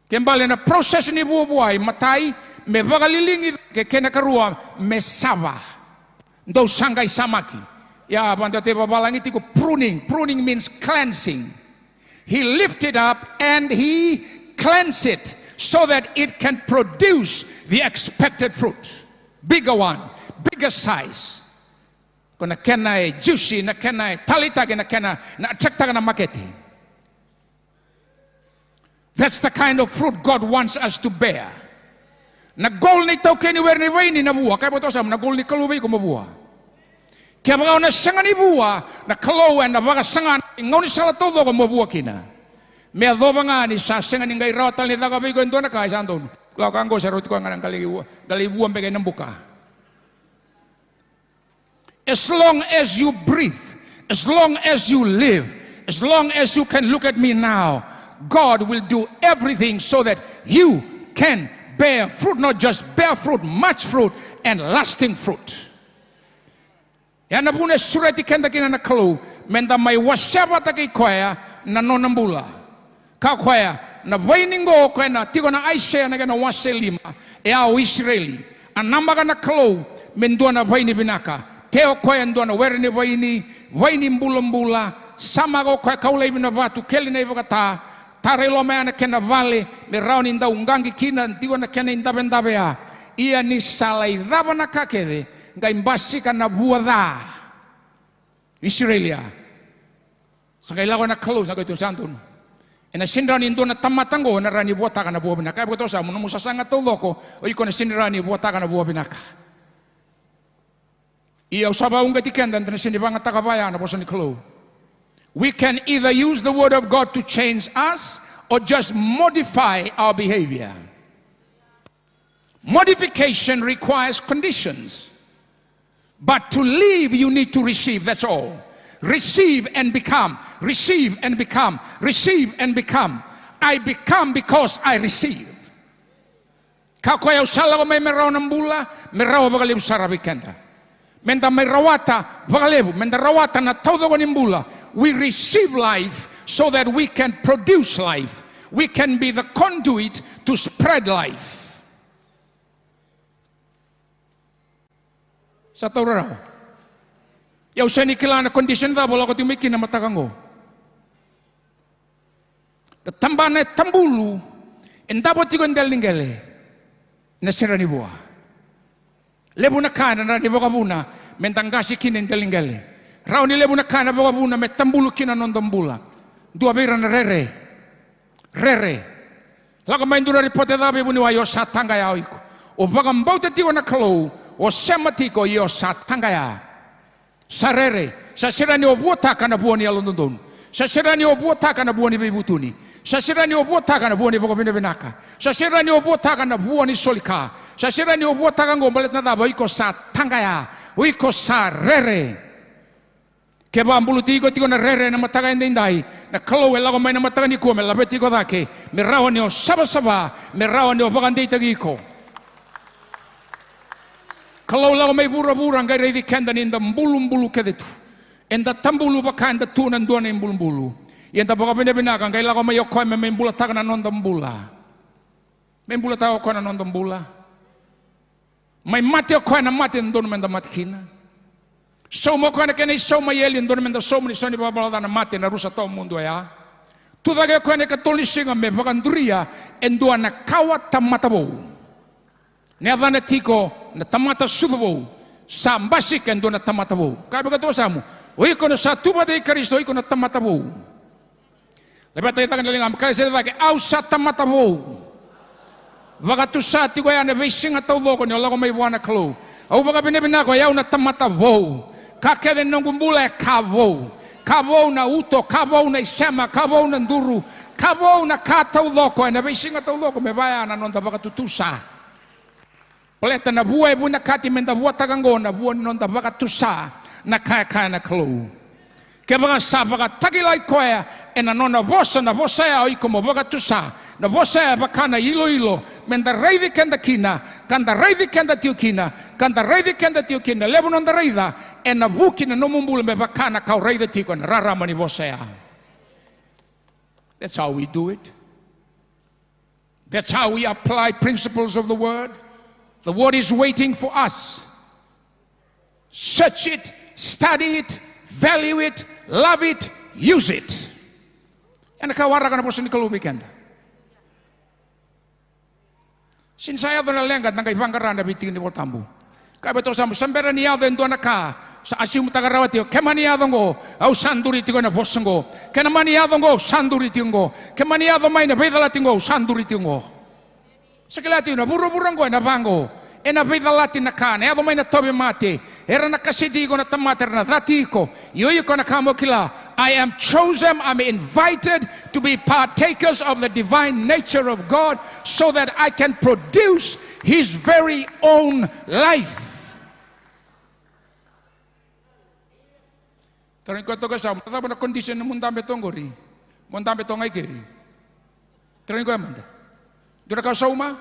Kembali na proses ni buah-buah matai me bagalilingi ke kena karua me sava ndo sangai samaki ya banda te babalangi tiko pruning means cleansing he lifted up and he cleansed it so that it can produce the expected fruit bigger size kona kena juicy na kena talita na kena na attracta na maketi. That's the kind of fruit God wants us to bear. Na gol ni tau keni wer ni waini na buah. Kaya betul sama na gol ni kaluwi ko mabuah. Kaya baka na sangan ni buah na kaluwi na baka sangan ngau ni salah todo ko mabuah kina. Me ado banga ni sa sangan ni ngai rawatal ni tagabi ko endo na kaya sandon. Kalau kanggo sa roti ko ngarang kali buah mbegay ng buka. As long as you breathe, as long as you live, as long as you can look at me now, God will do everything so that you can bear fruit, not just bear fruit, much fruit and lasting fruit. Ya na bune surati kenda kina na kalu menda mai wasaba taki koya na nonambula. Ka koya na wainingo koya na tigo na Aisha na kena waselima ya Israeli. Anamba kana kalu mendua na waini binaka. Teo koya ndua na werni waini mbula sama ko koya kaulai binabatu keli na ivokata. Tarelo me ana kena vale me rauni nda ungangi kina ndigo na kena indabe ya ia ni salai daba na kakede ngai mbasika na buada Israelia sakai lago na close na itu santun ena sindrani ndo na tamatango na rani buata kana buo binaka beto sa muno musasanga to loko o iko na sindrani buata kana buo binaka ia usaba unga tikenda na sinibanga takabaya na boso ni close. We can either use the word of God to change us or just modify our behavior. Modification requires conditions. But to live, you need to receive, that's all. Receive and become. Receive and become. Receive and become. I become because I receive. Kau kaya usala ko may meraw ng bula, meraw bagaliw sa rabikenda. Menda may rawata bagaliw, menda rawata na todo ko nimbula. We receive life so that we can produce life. We can be the conduit to spread life. Sa tao raw. Yaw sa nikilana condition da bola ko timikin na matakango. Tambane tambulu endabot tigo ndelingele na sira ni buah. Lebu na kana na di boka buna mentangasi kini ndelingele. Rao ni lebu na kana boka buna me tambulu kina nondombula. Dua bira na rere. Laga main dura ripote da bebuni wa yo satanga ya oiko. O baga mbauta tigo na kalau o sema tigo yo satanga ya. Sarere, sa sirani obuota kana buoni alondon. Sa sirani obuota kana buoni bebutuni. Sa sirani obuota kana buoni boko binaka. Sa sirani obuota kana buoni solika. Sa sirani obuota kana ngombalet na daba iko sa tangaya, iko sa rere. Keba ambulu tigo tigo na rere na mataga indai. Na kalau elago mai na mataga ni ko me labe tigo dake. Merawa ni o saba, merawa ni o bagandei tagiko. Kalau lau may bura-bura ang gaya kenda ninda mbulu-mbulu kedetu. Enda tambulu baka enda tunan doon ang mbulu-mbulu. Yenda baka binabinaga ang gaya lau may okoy may mbula taga na nonda mbula. May mbula taga okoy na nonda mbula. May mati okoy na mati doon menda matkina. So mo okoy na kena so mayeli doon menda so mo ni soni babalada na mati na rusa tao mundo ya. Tudaga okoy na katolisinga me bakanduriya endua na kawat tamatabo. Never tiko na tamata subo sa mbasik endo na tamata bo. Kaya ba samu? Oy ko na sa tuba de Kristo oy ko na tamata bo. Lebat tayo tagan lingam kaya sila ke au sa tamata bo. Baga tu sa tigo ya na besing ataw do ko ni wala ko may buwana klo. Au baga binibina ko yaw na tamata bo. Kakede nung gumbula kavo. Kavo na uto, kavo na isema, kavo na nduru, kavo na kataw do ko na besing ataw do ko may baya na nonda baga tutusa. Peleta na buhay bu na kati menda buat tagango na buwan non da baka tusa na kaya na klo. Kaya baka sa baka tagilay koya e na nona bosa na bosa ya oi como baka tusa na bosa ya baka na ilo menda reidi kenda kina kanda reidi kenda tiukina kanda reidi kenda tiukina lebu non da reida e na buki na nomumbula me baka na kau reidi tiko na rarama ni bosa ya. That's how we do it. That's how we apply principles of the word. The word is waiting for us. Search it, study it, value it, love it, use it. Yan nakawarakan na po sa Nikolo weekend. Sinsaya doon na lengat ng kaibang karana bitingin ni Waltambo. Kaya ba ito sa sambera niya doon doon na ka sa asim tagarawati o kemaniyadong go au sanduri tigo na bosan go kemaniyadong go sanduri tigo kemaniyadong may na bedalating go sanduri tigo. Sakilati na buru-burang ko na bango e na vedalati na kana e may na tobe mate era na kasidigo na tamater na datiko yoyo ko na kamo kila I am chosen, I'm invited to be partakers of the divine nature of God so that I can produce his very own life. Tarin ko to kasama tama na condition na mundambe tongori mundambe tongay keri tarin ko amanda. Dura ka sauma?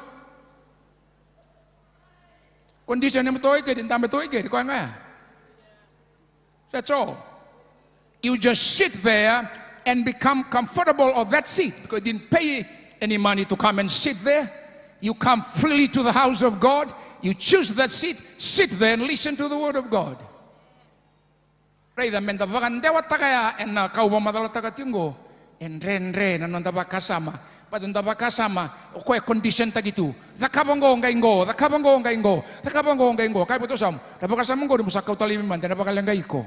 Kondisi ni metoy ke din tambe toy ke ko nga. That's all. You just sit there and become comfortable of that seat because you didn't pay any money to come and sit there. You come freely to the house of God. You choose that seat, sit there and listen to the word of God. Reda menda bagan dewa takaya en kau bamadala tagatingo en renre na nonda bakasama. Padunda bakasama ko condition tagitu dakabango ngaingo kay puto sam nabakasama ngo di musakaw talimi man na bakalangay ko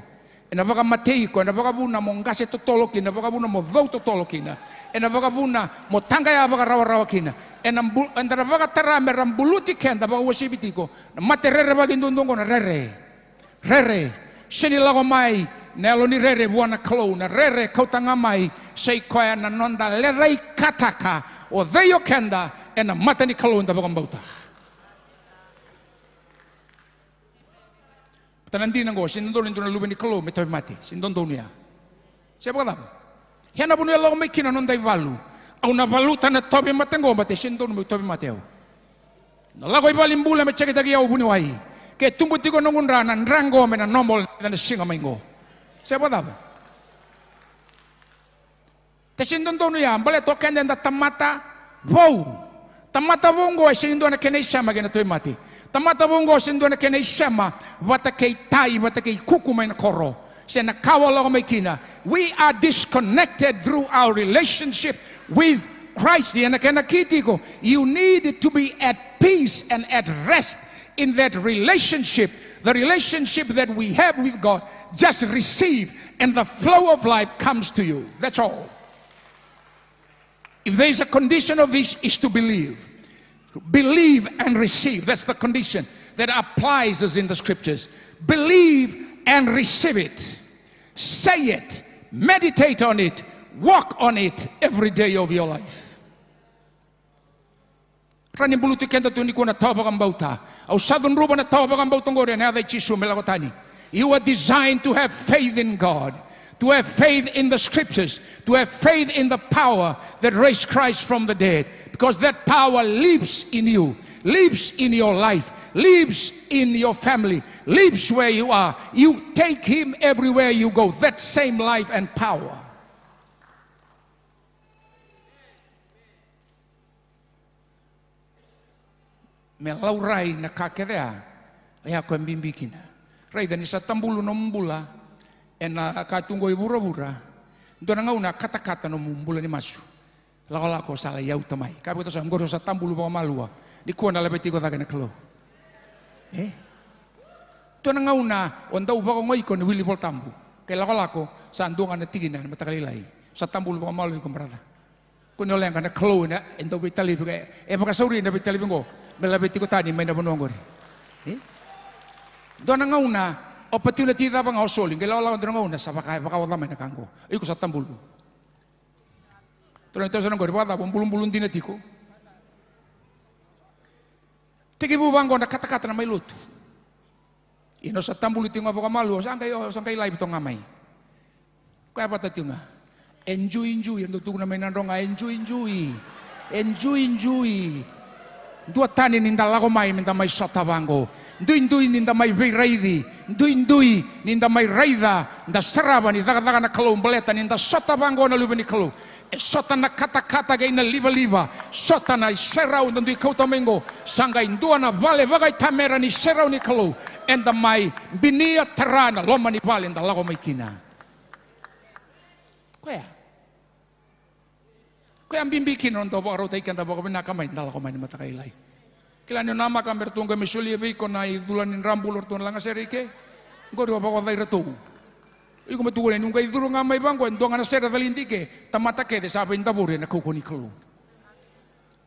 na baka matei ko na baka buna mo ngase totolokin na baka buna mo dau totolokin na baka buna mo tangaya baka rawa kina na baka tarame rambuluti kenda baka wasibiti ko na materere bagin dundongo na rere sinila ko mai nelo ni rere buana klo na rere kautangamai sei koya na nonda lerei kataka o veio kenda na mata ni klo nda bagambauta. Tanandi nango sindon induna lubeni kalo me toy mati sindon dunia. Siapa kata? Hiana bunu ya me kina non dai valu. Au na valu tana tobi matengo mate sindon me tobi mateo. Na lago ibali mbula me cek dagi au bunu wai. Ke tumbu tigo nongun rana nrango me na nomol na singa maingo. Siapa kata? Te sindon dunia mbale token da tamata wow. Tamata bongo sindon na kenai sama gena toy mati. Tamata bongo sindon na kenai sama wata kei tai wata kei kuku mai na koro. Sena kawalo mai kina. We are disconnected through our relationship with Christ. Yana kena kitiko. You need to be at peace and at rest in that relationship. The relationship that we have with God. Just receive and the flow of life comes to you. That's all. If there is a condition of this, is to believe. Believe and receive. That's the condition that applies us in the scriptures. Believe and receive it. Say it. Meditate on it. Walk on it every day of your life. Rani bulutu kenda tu niku na tawa gambauta. Au sadun ruba na tawa gambauta ngore na dai chisu melagotani. You are designed to have faith in God. To have faith in the scriptures, to have faith in the power that raised Christ from the dead, because that power lives in you, lives in your life, lives in your family, lives where you are. You take him everywhere you go, that same life and power. Melaurai na kakedea, ya ko mbimbikina. Raida ni sa tambulu no mbula. Ena katungo ibura-bura dona ngauna kata-kata no mumbula ni masu lako sala yau tamai kabe to sa ngoro sa tambulu ba malua di kuana lebeti ko tagana klo dona ngauna onda uba ko ngoi ko ni wili bol tambu ke lako sa andunga na tigina matakalilai sa tambulu ba malu ko brada ko no lenga na klo na endo bitali be baka sauri na bitali ngo belabeti ko tani mai na bonongori dona ngauna opportunity da bang osol ngela la ndro ngona sa baka wala mai na kango iko sa tambulu tro ito sa ngori wada bumbulun dinatiko tigi bu bango na kata-kata na may luto ino sa tambulu tinga baka malu sangkay live to ngamay kaya pata tinga enjoy ndo tugo na may nandong enjoy dua tani ninda lago mai minda mai sota bango ndui ninda mai raidi ndui ninda mai raida nda seraba ni daga na kalau beleta ninda sota bango na lubani kalau sota na kata-kata gai na liva sota na serau ndui kau tamengo sanggai ndua na vale bagai tamera ni serau ni kalau enda mai binia terana loma ni vale nda lago mai kina Kaya ambimbikin on to baro tay kanta bako binaka may ndala ko may mata kailay. Kila nyo nama kamber tunga misuli ko na idulan in rambulor to lang serike. Ngoro bako tay rato. Iko matugon nung kay duro nga may bangko ndo nga na sera dalindike tamata ke de sabi ndabure na kukuni kalu.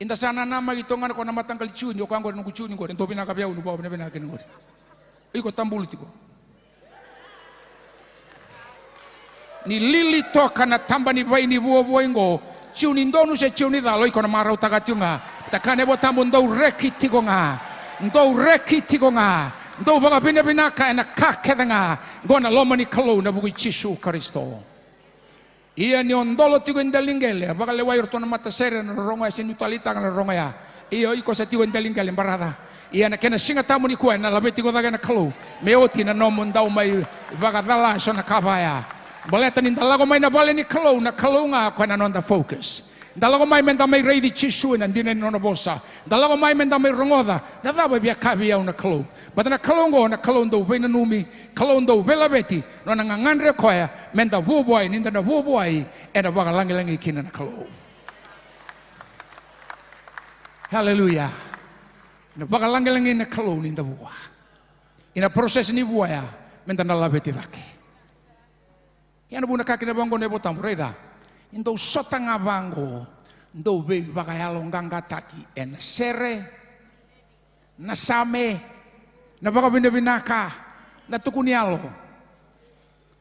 Inda sana nama ito nga ko na matangkal chuni o kangor nung chuni ko ndo binakabiyaw no bawo binakin ngori. Iko tambulitiko. Ni lili toka na tamba ni bai ni buo ngo ciuni ndonu se ciuni dalo iko na marau tagatiunga takane botambo ndo rekitigo nga ndo baga binaka na kakedanga gona loma ni kalo na bugi Yesu Kristo iya ni ondolo tigo ndalingele baga le wairo tona mata sere na ronga sinutalita na ronga ya iyo iko sa tigo ndalingele barada iya na kena singa tamu ni kuwa na labeti go daga na kalo meoti na nomo ndau mai baga dala so na kabaya baleta ni dalago mai na bale ni kalo na kalunga ko na nonda focus dalago mai menda mai reidi chisu na ndine no bosa dalago mai menda mai rongoda na daba bia kabia na kalo badana kalongo na kalondo bena numi kalondo bela beti no na ngandre koya menda buboy ninda na buboy ena baga langi kina na kalo haleluya na baga langi na kalo ninda buwa ina proses ni buaya menda na labeti dake Yana buna kaki na bango nebo tamureda. Indo sota nga bango. Indo be bagayalo nganga taki. En sere. Na same. Na baka binaka. Na tukunialo.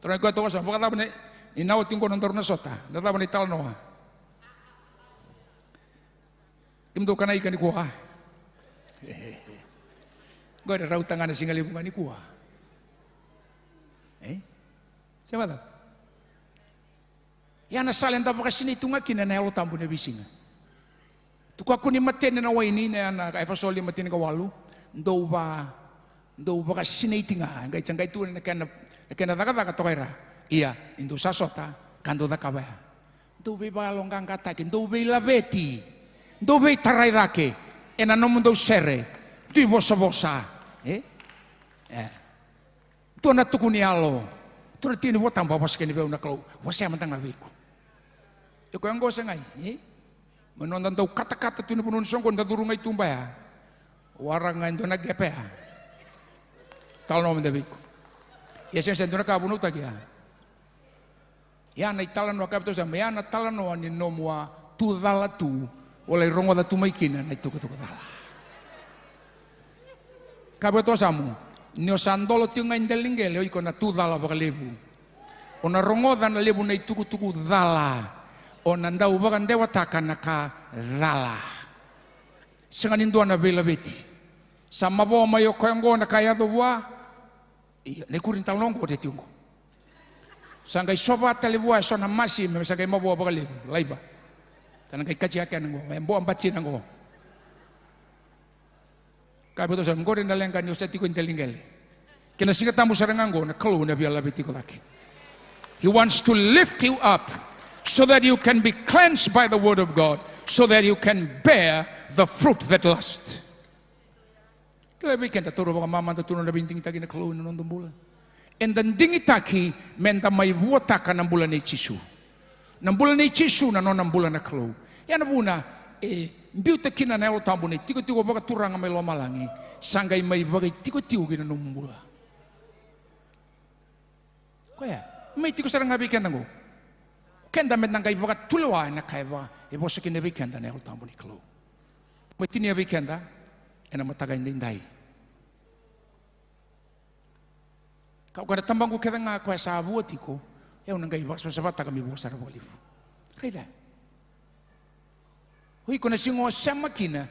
Tara ko to sa baka tabane inaw tingko nondor na sota. Na tabane tal noa. Imdo kana ikan kuha. Go ada rautangan singali bunga ni kuha. Siapa tahu? Ya na salen ta pakasini tunga kina na elo tambu na bisinga. Tuku aku ni matene na waini na na kai fasoli matene ka walu. Ndo ba kasini tinga ngai changai tu na kana daga tokaira. Iya, indo sasota kando da kabaya. Ndo be ba longang kata ki ndo be laveti. Ndo be tarai dake. Ena no mundo sere. Tu bosa. Tu na tuku ni alo. Tu na tini wotang bawas kene be una klau. Wasa mantang na wiku. Eu yang gosa ngai, menonton tahu kata-kata tu ni punun songkon tak turun ngai tumba ya, warang ngai tu nak gepe ya, tal nom debiku, ya saya sentuh nak kabun utak ya nai talan wakab tu sama, ya na talan wani nomwa tu dala tu, oleh rongo da tu maikina nai tu dala, kabut tu samu, nio sandolo tu ngai delingel, yo ikon na tu dala bakalebu, ona rongo da na lebu nai tu dala. O nanda ubakan dewa takan naka dala. Senganin dua na bela beti. Sama bawa mayo koyanggo na kaya doa. Iya, nekurin talongo de tiungo. Sangkai soba talibua sona masih sangkai mabawa bakal laiba. Tanang kai kaciakan ngo, embo ambaci ngo. Kabe to sam gorin dalengan yo stati ko intelingel. Kena singa tambu sarangango na kalu na biala beti ko laki. He wants to lift you up. So that you can be cleansed by the word of God, so that you can bear the fruit that lasts. Kaya bikin taturo baka mama taturo na binting taki na kaluin na nondong bulan. And then dingi taki menta may buwata ka ng bulan ni Chisu. Ng bulan ni Chisu na ng bulan na kalu. Yan na buna, beauty kina na elo tambo ni tiko-tiko baka turang may lomalangi. Sanggay may bagay tiko-tiko kina nung bula. Kaya, may tiko sarang ngabikin nango. Kenda met nang kaiba tulwa na kaiba ibo sa kinabi kenda na elo tambo ni kalu. May tiniabi kenda ena matagay ndinday. Kau kada tambang ko kaya nga ko sa abuti ko, yaw nang kaiba so sabata kami buo sa rabolifu. Reda. Hui ko na singo sa makina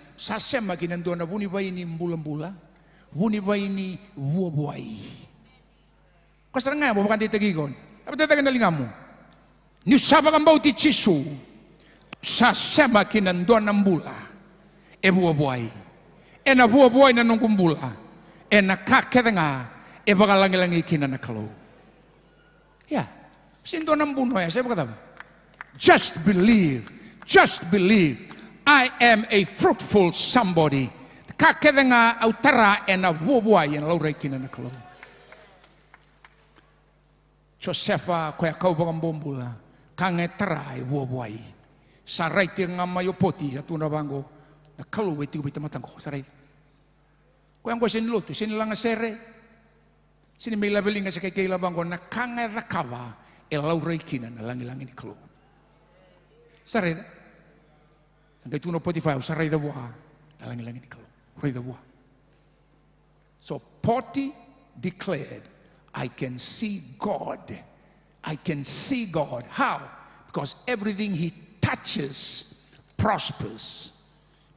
ndo na buni ba ini mbula-mbula, buni ba ini buo-buai. Kasar nga mo bakante tagigon. Apa tatagan na lingamu? Ni sabang bauti Chisu sa sema kinandon ng bula e buo-buai e na buo-buai na nung kumbula e na kakeda nga e baka langi-langi kinanakalo ya sindo ng buno ya saya berkata just believe I am a fruitful somebody kakeda nga autara e na buo-buai e na lauray kinanakalo Josefa kaya kau bakang bombula kangetrai buai sarai tiang ngamayo poti satu nabango na kalau beti beti matangko sarai ko yang ko sin lutu sin lang sere sin may labeling sa kay labango na kangetakawa elauray kina na langi-langi ni kalo sarai sangkay tuno poti fa sarai da buha na langi-langi ni kalo ray da buha so poti declared I can see God. I can see God. How? Because everything he touches prospers.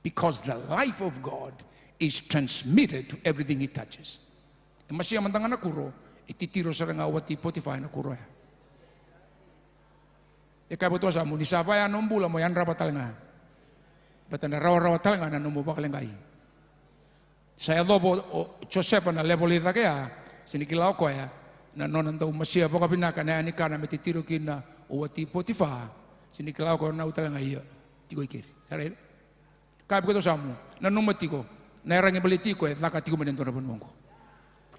Because the life of God is transmitted to everything he touches. Masih mantangan nakuro, ititiro sa nga wati Potify nakuro ya. Ikaw to sa mo ni sabaya nombula mo yan rabatal nga. Batan rawa-rawatal nga nanumo bakalengay. Saya lobo Joseph na lebolita kaya sinikilao ko ya na nonon daw masya baka pinaka na ani kana metitiro kina uwati Potifa sinikilao ko na utala nga iya tiko ikiri sare kabi ko to samu na numati ko na rangi baliti ko laka tiko menento na bunong ko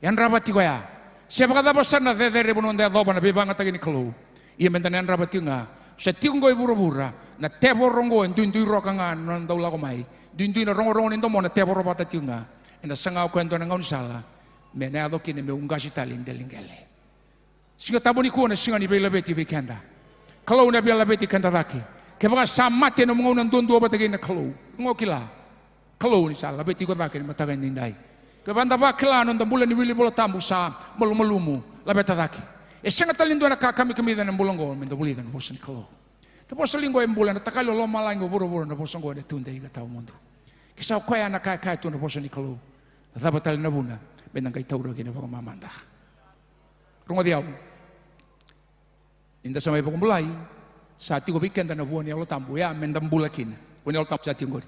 yan rabati ko ya siya baka dapat sana de rebunon de adoba na bibanga tagini kalo iya mentana yan rabati nga sa tiko ibura-bura na tebo rongo ndui roka nga non daw la ko mai ndui na rongo nindo mo na tebo robata tiko nga ina sanga ko ento na ngaun sala menado kine me ungasi talin delingele singa tabuni ko na singa ni bela beti bekenda kalau na bela beti kenda daki ke baka samate no ngon don do batagi na kalau ngokila kalau ni sala beti ko daki matagan nindai ke banda ba kila non bulan ni wili bola tambu sa malumu la beta daki e singa talin do na kami da ng bulongo men do bulidan bosan kalau to bosan linggo em bulan takalo lo malango buru na bosan go de tunde ga taw mundo kisa ko ya na ka tu na bosan ni kalau dapat talin na buna benang kay tauro kina baka mamanda Rungo diau. Inda sampai pagkumbulay, sa ati ko bikin na buwan niya lo tambo, ya, mendambulakin. Buwan niya lo tambo sa ati ngori.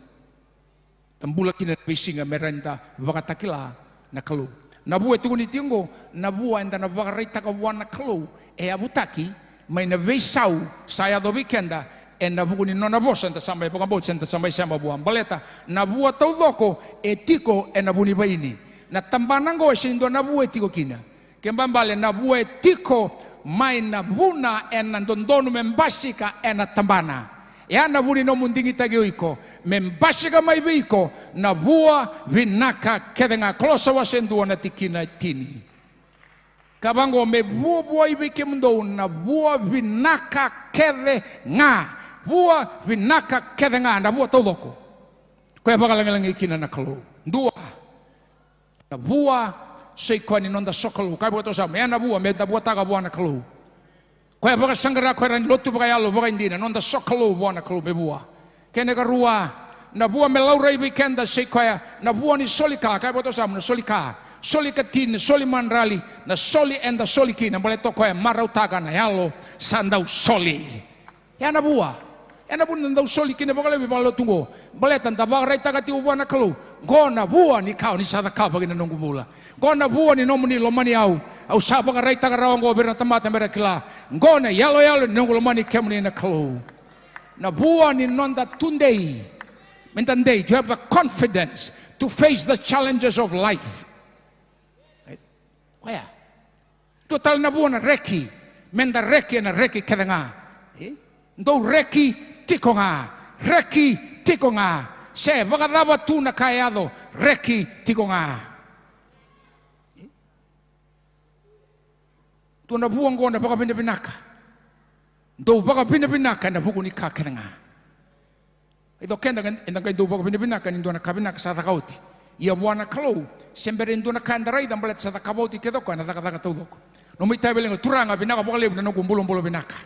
Tambulakin na bisinga merenda, baka takila, na kalu. Nabuwa ito ni tinggo, nabuwa enda na baka rita ka buwan na kalu, abutaki, may nabisaw, saya do bikenda, nabuwa ni nona bosa, enta sampai pagkabot, enta sampai sama buwan. Baleta, nabuwa tau doko, tiko, nabuwa ni baini. Na tambanang go, sindo nabuwa tiko kina. Kembambale, nabuwa tiko, mai nabuna nandondono membasika tambana nabuni no mundingi tagioiko membasika mai biko nabua vinaka kedenga klosa wasendua na tikina tini kabango mebua bua ibike mundo nabua vinaka kede nga bua vinaka kede nga nabua toloko kaya bakalangalangi kina na kalo dua nabua sei kwani nonda sokalu kai boto sama ya nabu me dabu taga buana kalu ko ya baka sangara ko ran lotu baka yalo baka indina nonda sokalu buana kalu me bua kene ka rua nabu me laura ibi kenda sei ko ya nabu ni solika kai boto sama solika tin soli mandrali na soli enda soliki na bole to ko ya marau taga na yalo sandau soli ya nabua nandau soli kine baka lebi balo tungo bole tanda baka rai taga ti buana kalu gona bua ni kau ni sada kau bagi na nunggu bula gona bua ni nomuni lomani au saba ka rai taga rawang go berna tamata mera kila gona yalo nunggu lomani kemuni na kalu na bua ni nonda tundei mentandei to have the confidence to face the challenges of life kaya total na bua na reki menda reki na reki kedenga ndo reki tikonga se baka daba tu na kayado reki tikonga tu na buang gona baka binaka do baka binaka na buku ni kakenga ito kenda kan do baka binaka ni do na kabinaka sa takauti ia buana kalo sembere do na kandarai dan balet sa takauti kedo ko na takataka todo no mitai belengo turanga binaka baka lebu na kumbulong binaka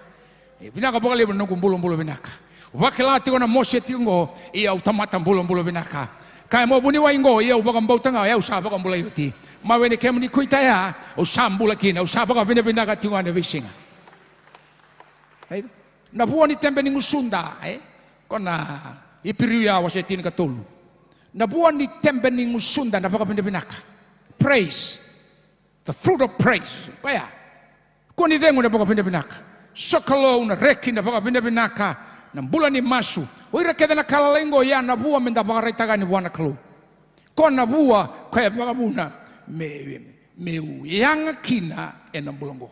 binaka baka lebu na kumbulong binaka wakilati wana moshe tingo ia utamata mbulo binaka kaya mo buni wa ingo ia ubaka mbautanga ya usaba ka mbula yoti maweni kemni kuita ya usambula kina usaba ka binaka tingo ane visinga na buoni tembe ni ngusunda kona ipiriu ya wasetin ka tolu na buoni tembe ni ngusunda na baka binaka praise the fruit of praise kaya koni dengu na baka binaka sokalo na reki na baka binaka na bulan ni masu oira keda na kalalengo ya na bua menda baka taga ni buana kalu ko na bua kaya baka buna meu yang kina na bulongo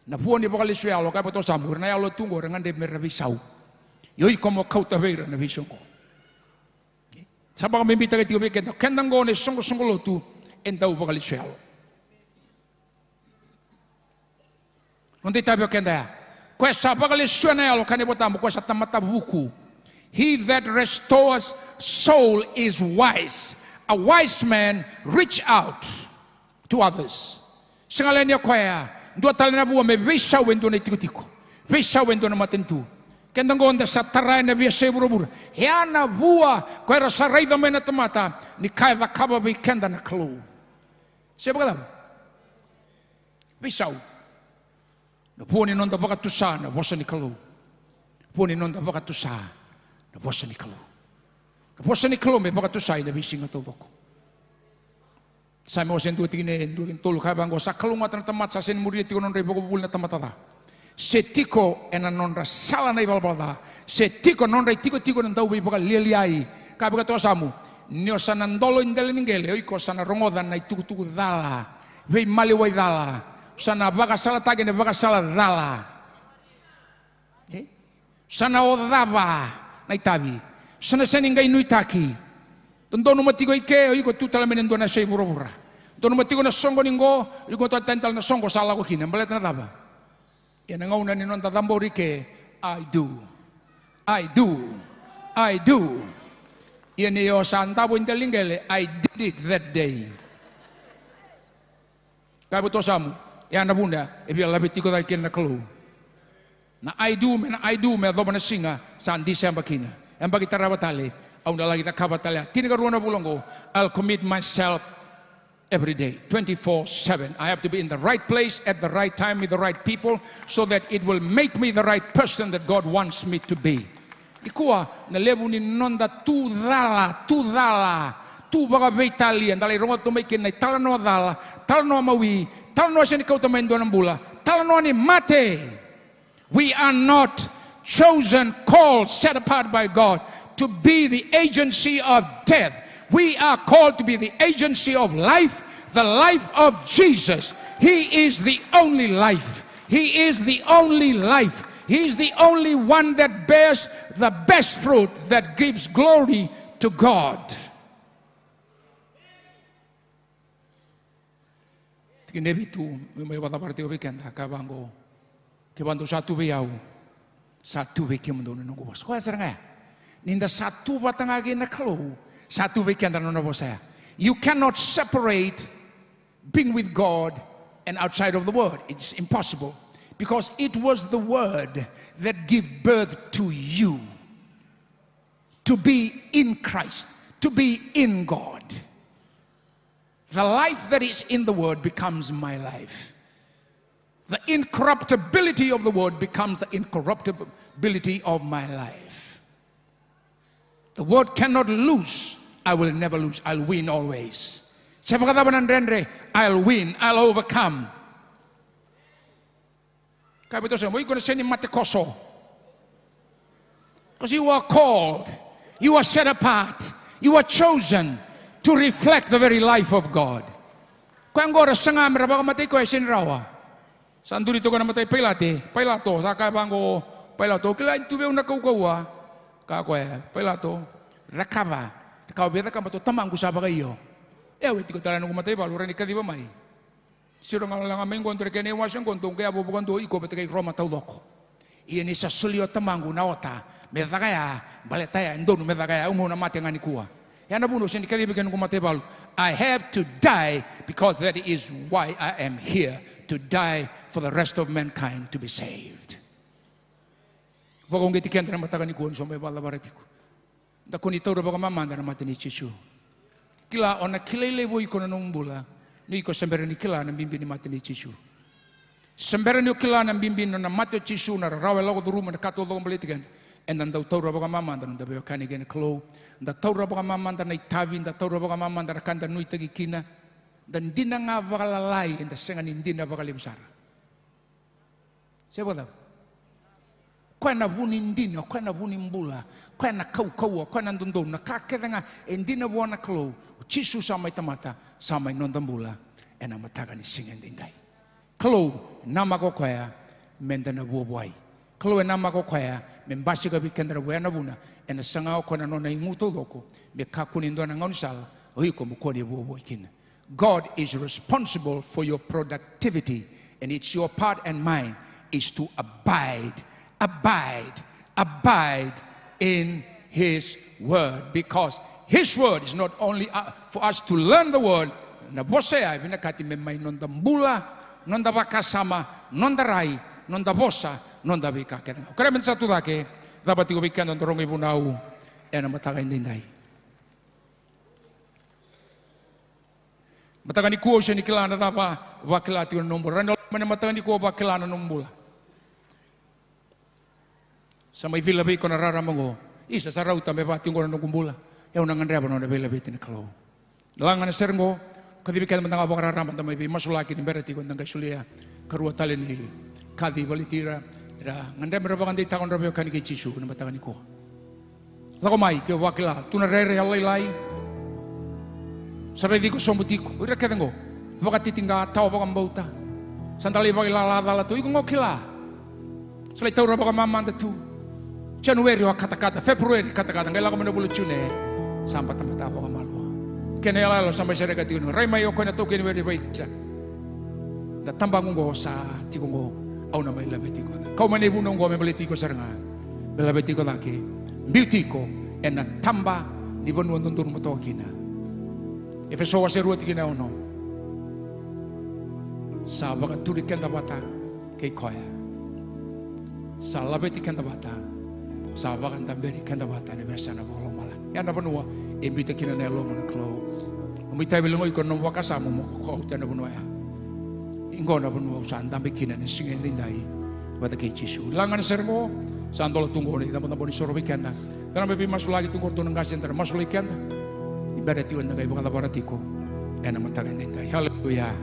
na bua ni baka lisu ya lo kaya pato samur na ya lo tungo rengan de merabisau yoi como kauta veira na visongo sabaka mimbita ke tigo kenda kendango ne songo lo tu endau baka lisu ya lo onde tabe kenda ya kwesa bakali suena yalo kane botamu kwesa tamata buku he that restores soul is wise a wise man reach out to others singalenya kwaya ndo talena buwa me visa wendo na tiko visa wendo na matentu kenda ngonda satara na bia seburubur yana buwa kwera saraida mena tamata ni kaiva kaba bi kenda na klo sebagala visa na poni nonda baka tusa na bosa ni kalu poni nonda baka tusa na bosa ni kalu me baka tusa ina bisinga toloko sa mo sen dutingine tolu ka bango sa kalu matan tamat sa sen muri tiko non rebo bul na tamatata setiko ena nonra sala na ibalbalda setiko nonra tiko nan tau baka leliai ka baka to samu nio sanandolo indele ningele oiko sana rongodan na tuku dala vei mali wai dala sana baka sala tagi ne baka sala dala sana odava na itabi sana seninga inuitaki tondono matigo ike iko tutala menendo na sei burobura tondono matigo na songo ningo iko to tental na songo sala ko kina balet na daba ya ngauna ni nonta tambori ke I do ya ne yo santa bo intelingele I did it that day kabuto samu ya na bunda e bia labi tiko dai ken na klu na I do me do na singa san December kina yang bagi tarabatale au na lagi ta kabatale tini ka ruana bulongo I'll commit myself every day, 24/7. I have to be in the right place at the right time with the right people so that it will make me the right person that God wants me to be. Ikua na levu ni nonda tu dala, tu baga veitali andalai ronga to make na talano dala, talano mawi, talano seni kau tamain do nambula, talano ni mate. We are not chosen, called, set apart by God to be the agency of death. We are called to be the agency of life, the life of Jesus. He is the only life. He is the only life. He is the only one that bears the best fruit, that gives glory to God. Tikinebitu may wada parte obikenda kabango kibando satu biyau satu bikimundo nungu bos. Kaya seranga ninda satu batangagi na kalo satu bikenda nungu bosaya. You cannot separate being with God and outside of the Word. It's impossible. Because it was the Word that gave birth to you. To be in Christ. To be in God. The life that is in the Word becomes my life. The incorruptibility of the Word becomes the incorruptibility of my life. The Word cannot lose. I will never lose. I'll win always. I'll win. I'll overcome. Because you are called, you are set apart, you are chosen to reflect the very life of God. Sanduri to namatay Pilato, saka bango Pilato, kailan tuwe una kaukawa, kakoy, Pilato, rakava, kaubeta kamato tamang kusaba kayo. Witi ko tala nung matay balura ni kadiba may. Siro nga lang aming kontre kene wasang kontong kaya bubukan do iko betekay Roma taudoko. Iyan isa sulyo tamangu na ota, medagaya, baletaya, ndonu medagaya, umuna mati nga ni kuwa. Yan abuno siya ni kadibigan ko matay balu. I have to die because that is why I am here, to die for the rest of mankind to be saved. Wakong gitikian na mataga ni kuwan so may balabaretiko. Dakunito ra baka mamanda na mati ni Chishu. Kila ona kilele wo iko nung bula ni iko sembere ni kila na bimbi ni mati ni Chishu. Sembere ni kila na bimbi na mati Chishu na rawe logo do ruma na kato logo balitigan. And then the Torah baka mamanda no dabe kani gen klo. The Torah baka mamanda na itavi, the Torah baka mamanda na kanda nui tagikina. Dan di na nga baka lalay and the sengan hindi na baka limsara. Siya ba? Kwa na vunin dino, kwa na vunin bula, kwa na kau, kwa na dundo, na kakeda nga, hindi na buwan na klo, Chishu sa may tamata, sa may nondambula, e na mataga ni singen dinday. Klo, nama ko kaya, menda na buway. Klo e nama ko kaya, membasi ka bikenda na buwan na buna, e na sanga ko na nona imuto doko, me kakunindo na ngansal, o iko mukoni buway kina. God is responsible for your productivity, and it's your part and mine is to abide in His Word, because His Word is not only for us to learn the Word. Na bosea binakati memay nonda mbula, nonda bakasama, nonda rai, nonda bosa, nonda bika. Kaya men satu dake dapat igubikan nonda rongi bunau, ena matagay ninday. Matagan ikuo siya ni kilana tapa wakilati yung nombor. Randol man matagan ikuo wakilana nombor. Sa may vilabi ko nararamang ko, isa sa rauta may pati ko na nungumbula. Yaw nang andreba no na vilabi tinakalaw. Langan na sir mo, kadibikan man nga bang raraman na may masulaki ni bereti ko nang kasuliya. Karuwa tali ni kadi balitira. Ngandreba rabakan di takon rabayo kaniki Chishu na matagan ikuo. Lako may, kaya wakila, tunarere alaylay. Saray di ko somutiko, ira ketengo, baka titingga tao baka mbauta, sandali baka ilalala tu, iko ngokila, salay tau baka mamanda tu, January wa kata-kata, February kata-kata, ngayon ako manabulot yun sampai tempat apa kamalwa, kena lalo sampai saya kati yun, ray mayo ko na to kini very right siya, na tambang ko sa tiko ko, aw na may labeti ko, kau manibunong ko may baliti ko sa nga, may labeti ko laki, beauty ko, and na tamba, di ba nuwan tuntur mo to kina. Efeso wasirua tikina ono. Sa baka turi kenda bata kay koya. Sa labeti kenda bata. Sa baka tamberi kenda bata ni versa na bolo mala. Yan na panua imbita kina na lo mo na klo. Umitai bilang oi kono wakasama mo ko tena bunwa. Ingona bunwa usan tambe kina ni singen dindai. Wata ke Yesu. Langan sermo sandolo tunggu ni tambo ni soro weekend. Karena bebi masuk lagi tunggu tunang kasih antara masuk weekend. Ibarat tiwan na kayo bakal baratiko. Ena matagan dindai. Haleluya.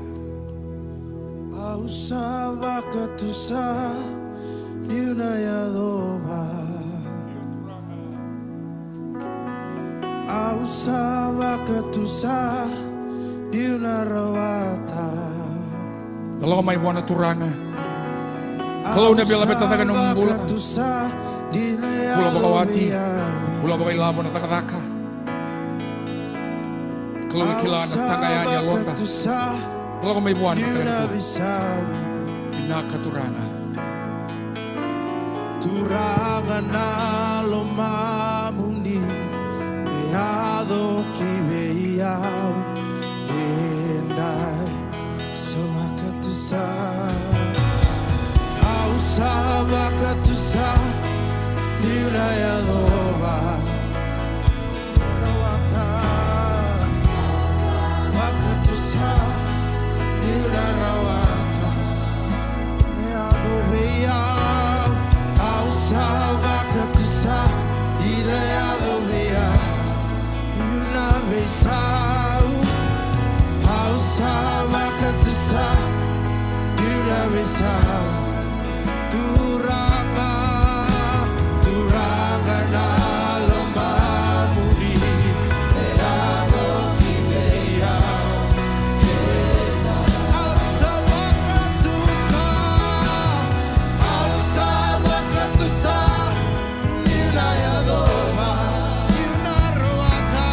Ausaba katusa diuna yadoba. Ausaba katusa diuna rawata. Kalau may buwan na turanga. Kalau na bila betatagan ng bula. Bula bakawati. Bula bakay labo na takataka. Kalau ikilaan at tagayan niya lota. Kalau may buwan na pinakaturanga. Turanga na lomamuni meado kibeyaw endai sawakatusa ausawakatusa niunayadoba wakatusa niunarawaka meadobeyaw ausawakatusa niunayadobeyaw Besau, Hausa Wakatusa, Yuna Besau, Turanga, Turanga na lomba mudi, Eado Kileya, Hausa Wakatusa, Hausa Wakatusa, Yuna Yadoba, Yuna Roata.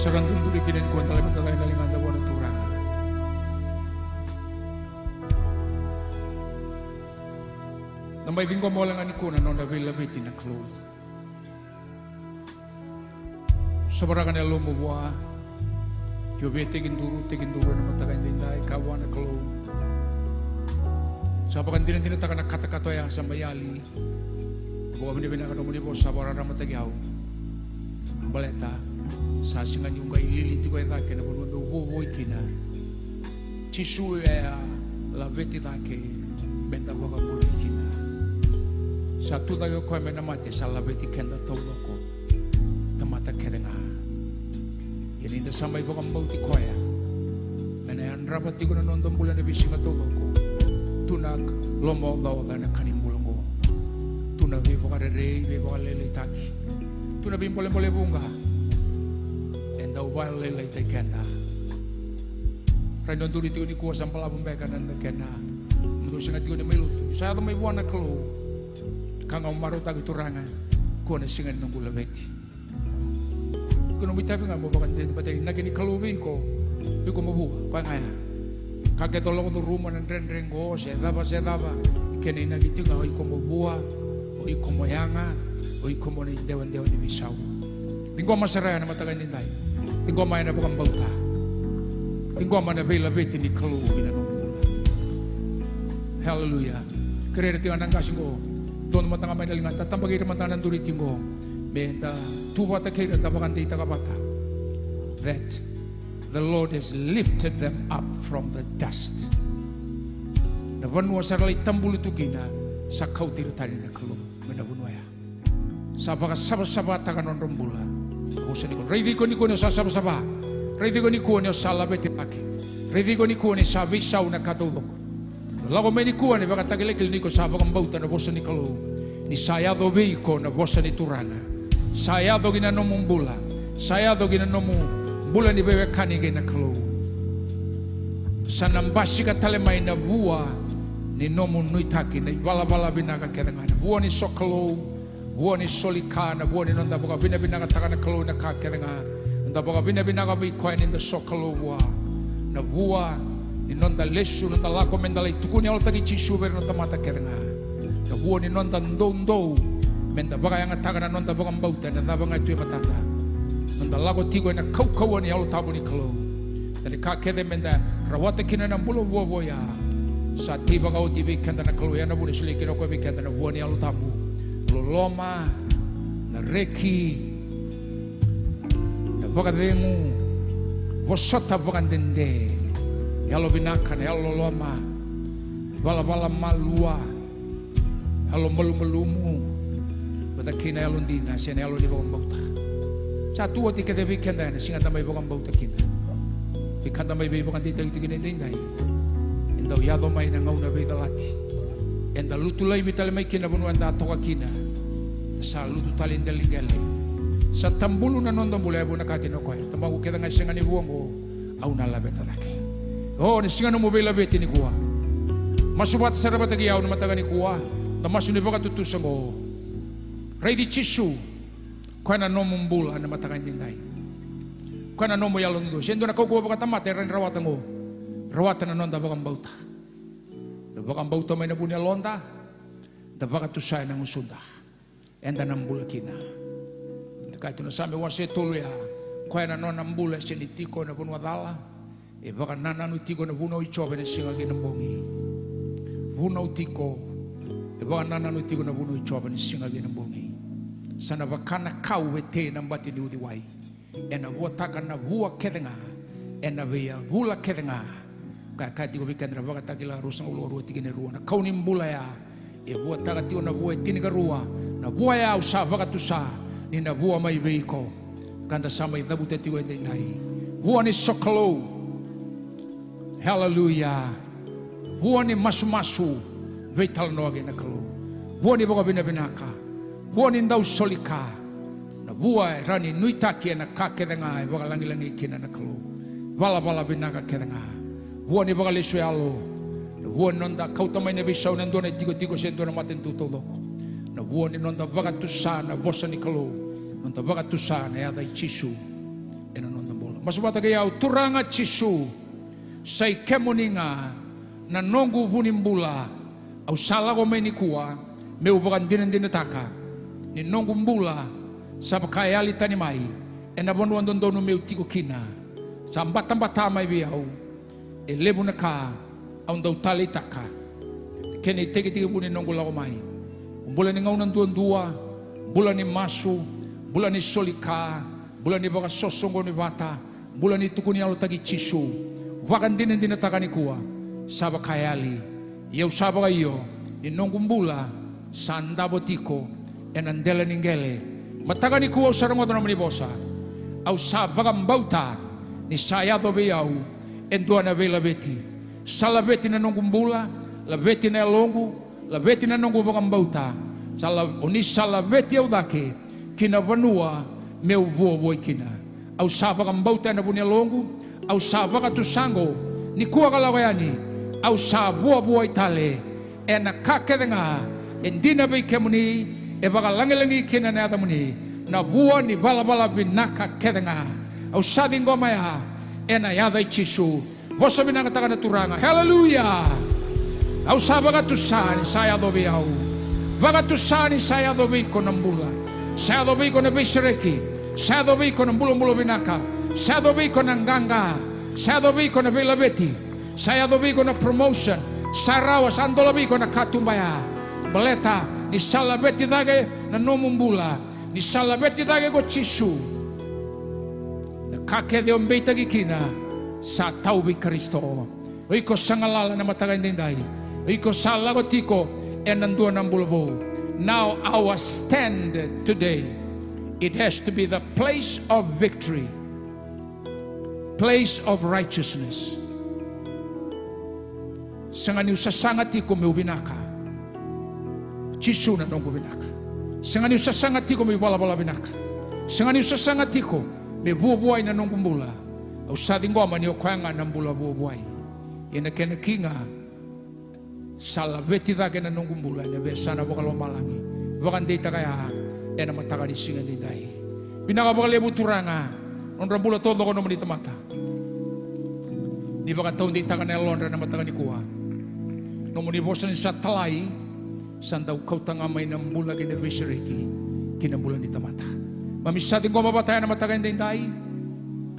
Sarang tunduri kinin kuan talim tayo nalingan daw na turang. Nambay din ko mo lang ani kuna no na vilabiti na klo. Sobra kan elo mo buah. Jobe tegin duru na matagan din dai kawan na klo. Sapa kan din takan kata-kata yang sambayali. Buwa binibina kan mo ni bo sabara na matagyaw. Baleta. Sasingan yung kay liliti ko yung take na bububuhay kina. Chisu ya labeti take benda baka buhay kina. Satu tayo ko may namati sa labeti kenda tawlo ko. Tamata kere nga. Yan inda samay baka mauti ko ya. Manayan rapati ko na nondong bulan na bisi nga tawlo ko. Tunag lomo daw na kanimbulang ko. Tunag baka rere, baka lelitaki. Tunag bimbole bunga. enda uwai lelai te kena Rainon duri tigo ni kuwa sampala pembeka dan kena Menurut sangat tigo ni melu Saya tu may wana kalau Kanga umaro tagi turanga Kuwa na singa nunggu labeti Kuno mitabi nga mo bakan din patay Nagini kalubi ko Iko mabuha Kwa nga ya Kaketolong tu rumah dan ren ko Sedaba Kena nagiti nga iko mabuha O iko moyanga O iko mo ni dewan-dewan ni bisaw Tingko masaraya na matagan din tayo Tingko maya na bukang bauta Tingko man na vela-veti ni kalubi na nunggu Hallelujah. Kaya tingnan ng kasing ko. Doon mo tanga may nalingan. Tatambagay naman tanan duriting ko. Benta. Tuwa ta kaya tabakan dita kabata. That the Lord has lifted them up from the dust. Nabanwa saralay tambul ito kina sa kautirtari na kalum. Manabunwa ya. Sabaka sabah-sabah tangan rombula. Usa ni ko. Ready ko ni ko sa sabah-sabah. Ready ko ni ko ni sa labeti aki. Ready ko ni ko ni sa bisaw na katulog. Lago may ni kuha ni baka tagilagil ni ko sa bakang bauta na bosa ni kalu ni sayado veiko na bosa ni turanga sayado ginano mong bula sayado ginano mong bula ni bewe kanigay na kalu sa nambasi ka talemay na buwa ni nomo nuitaki na ibala-bala binaga kedangan buwa ni sokalo buwa ni solika na buwa ni nonda baka binabinaga taka na kalu na kakedangan nonda baka binabinaga bikoy ni sokalo buwa na buwa ni nonda lesu nonda lako mendala itukuni al tagi cisuber nonda mata kerenga na huo ni nonda ndo menda baga yang ataga na nonda baga mbauta na dabanga tu matata nonda lako tigo na kau ni al tabu ni kalo tani ka kede menda rawata kina na bulo wo ya sa tiba ga oti be kanda na kalo ya na buni siliki no ko be kanda na huo ni al tabu loloma na reki na baga dengu vosota baga dende Yalo binakan, yalo loma, bala-bala malua, yalo malu-malumu, batakina yalo dina, siya yalo di bawang bauta. Sa tuwa ti kada bikanda na singa tamay bawang bauta kina. Bikanda may bawang dita iti kinindinday. Indaw yado may nangaw na baydalati. Enda lutulay mitali may kinabunuan dato ka kina. Sa lututalin dalingali. Sa tambulo na nondong bulay abo nakakinokoy. Tamago kita nga siya nga ni buwang ko, au nalabetalaki. Oh, ni singa no mobile beti ni kuwa. Masubat sa rabat agiyaw na mataga ni kuwa. Tamaso ni baka tutusan ko. Ready chisu. Kwa na nomo mbula na mataga ninday. Kwa na nomo yalon do. Sendo na kukuha baka tamate rin rawatan ko. Rawatan na nonda bakang bauta. Da bakang bauta may nabunya londa. Da baka tusay ng usunda. Enda ng mbula kina. Kahit na sami wase tuloy ha. Kwa na non ng mbula sinitiko na bunwadala. E baka nananu tiko na vuno ichobe na singa ginambongi. Vuno tiko. E baka nananu tiko na vuno ichobe na singa ginambongi. Sana bakana kau wete na mbati ni udiwai. E na vuataka na vua kedenga. E na vea vula kedenga. Kaya tiko bikandra baka takila rusang ulo rua tiki ni rua. Na kau ni mbula ya. E vuataka tiko na vua tiniga rua. Na vua ya usa baka tusa. Ni na vua mai veiko. Kanda sama idabute tiko endai. Vua ni sokalo. Hallelujah. Buoni masu-masu vital noage na kalu. Buoni boga binabinaka. Buoni ndau solika. Na buai rani nuitaki na kakedenga boga langi-langi kina na kalu. Bala-bala binaka kedenga. Buoni boga lesu alo. Na buoni nonda kautamay na bisaw nando na tigo-tigo sendo na matin tutuloko. Na buoni nonda baga tusa na bosa ni kalu. Nonda baga tusa na yada chisu. Ena nonda bola. Masubata kayaw turanga chisu. Say kemoninga na nongu vunimbula au sala ko ni kuwa me ubakan din taka ni nongu mbula sa kayali tani mai ena bonu andon me utiko kina sa mbata mai biau e lebu na ka au ndau tali taka kene tege buni nongu la ko mai mbula ni ngaunan dua bula ni masu bula ni solika bula ni baka sosongo ni bata bula ni tukuni alu tagi chisu wakan din takani kuwa saba kayali yau saba kayo inongumbula sanda botiko enandela ningele matagani kuwa usarang naman ni bosa au saba kambauta ni sayado beyau endua na vela beti salabeti na nongumbula labeti na longu labeti na nongu bakambauta sala oni salabeti au dake kina vanua meu voa kina au sava kambauta na bunia longu, au sava katusango, ni kua kalawayani, au savua bua itale, e na kakerenga, e dina bei kemuni, e baka langi kina na ata muni, na bua ni bala binaka kerenga, au sabi ngoma ya, e na yada ichisu, vosa binaka taka na turanga, hallelujah! Au sava katusani, saya dobi au, baka tusani saya dobi ko nambula, saya dobi ko na beisereki, saya dobi ko ng bulo binaka, saya dobi ko ng ganga, saya dobi ko na bilabeti, saya dobi ko na promotion, sarawa sandolabi ko na katumbaya, baleta ni salabeti dage na nomumbula, ni salabeti dage ko chisu, na kake de ombeta gikina sa taubi Kristo, iko sangalala na matagay ninday, iko salago tiko enandua ng bulabo. Now our stand today, it has to be the place of victory, place of righteousness. Sangani usasangati ko may ubinaka, chisu na nung ubinaka. Sangani usasangati ko may bala binaka. Sangani usasangati ko may bubuhay na nung kumbula. Au sading goma ni okwanga ng bula bubuhay. Ina kenakinga salabeti dake na nung kumbula na besana bukalo malangi. Bakan dita kaya ena mataka di singa di dai. Binaka bakal lebu turanga, on rambula todo ko naman dito mata. Di baka taon dita ka na londra na mataka ni kuha. Nomoni bosan sa talay, sandaw kau tangamay ng bula ginabesiriki, kinabulan dito mata. Mamisating ko mabataya na mataka di dai.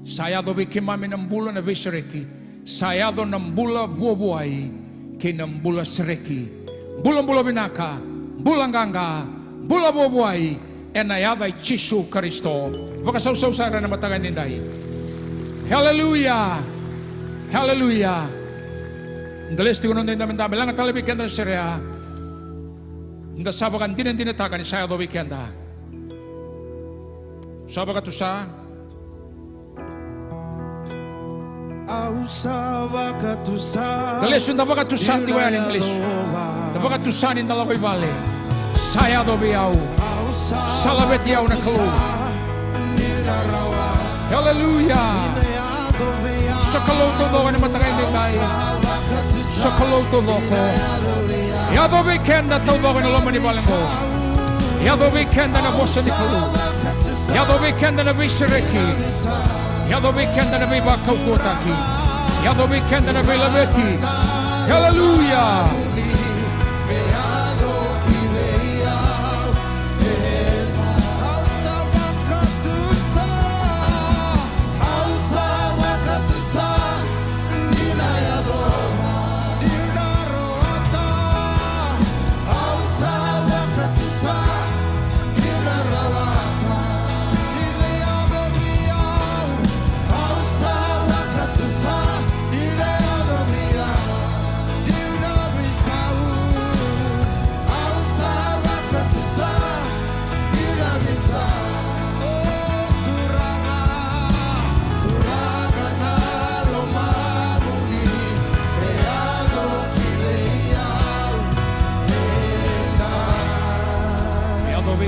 Sayado bikimami ng bula na besiriki, sayado ng bula bubuhay, kinambula sereki, bula binaka, bulang ganga, bula bubuhay, enayaday Chisu Kristo. Baka sausaw-sara na matagan ninday. Hallelujah! Hallelujah! Dalis ti kuno din dami lang at talabikyan na siya. Nda sabakan din dinatakan ni saya do wikenda. Sabakat usa. Dalis yung dabakat usa ti wayan in Dalis. Dabakat usa ni dalakoy bale. Saya do biyaw. Salabet yaw na kalu. Hallelujah. Sa kaluto do ka na matangay din tayo. Sa kaluto do ko. Yado wikenda tao do ka na laman ni balangko. Yado wikenda na bosa ni kalu. Yado wikenda na bisireki. Yado wikenda na bibakaw kutaki. Yado wikenda na bilabeti. Hallelujah.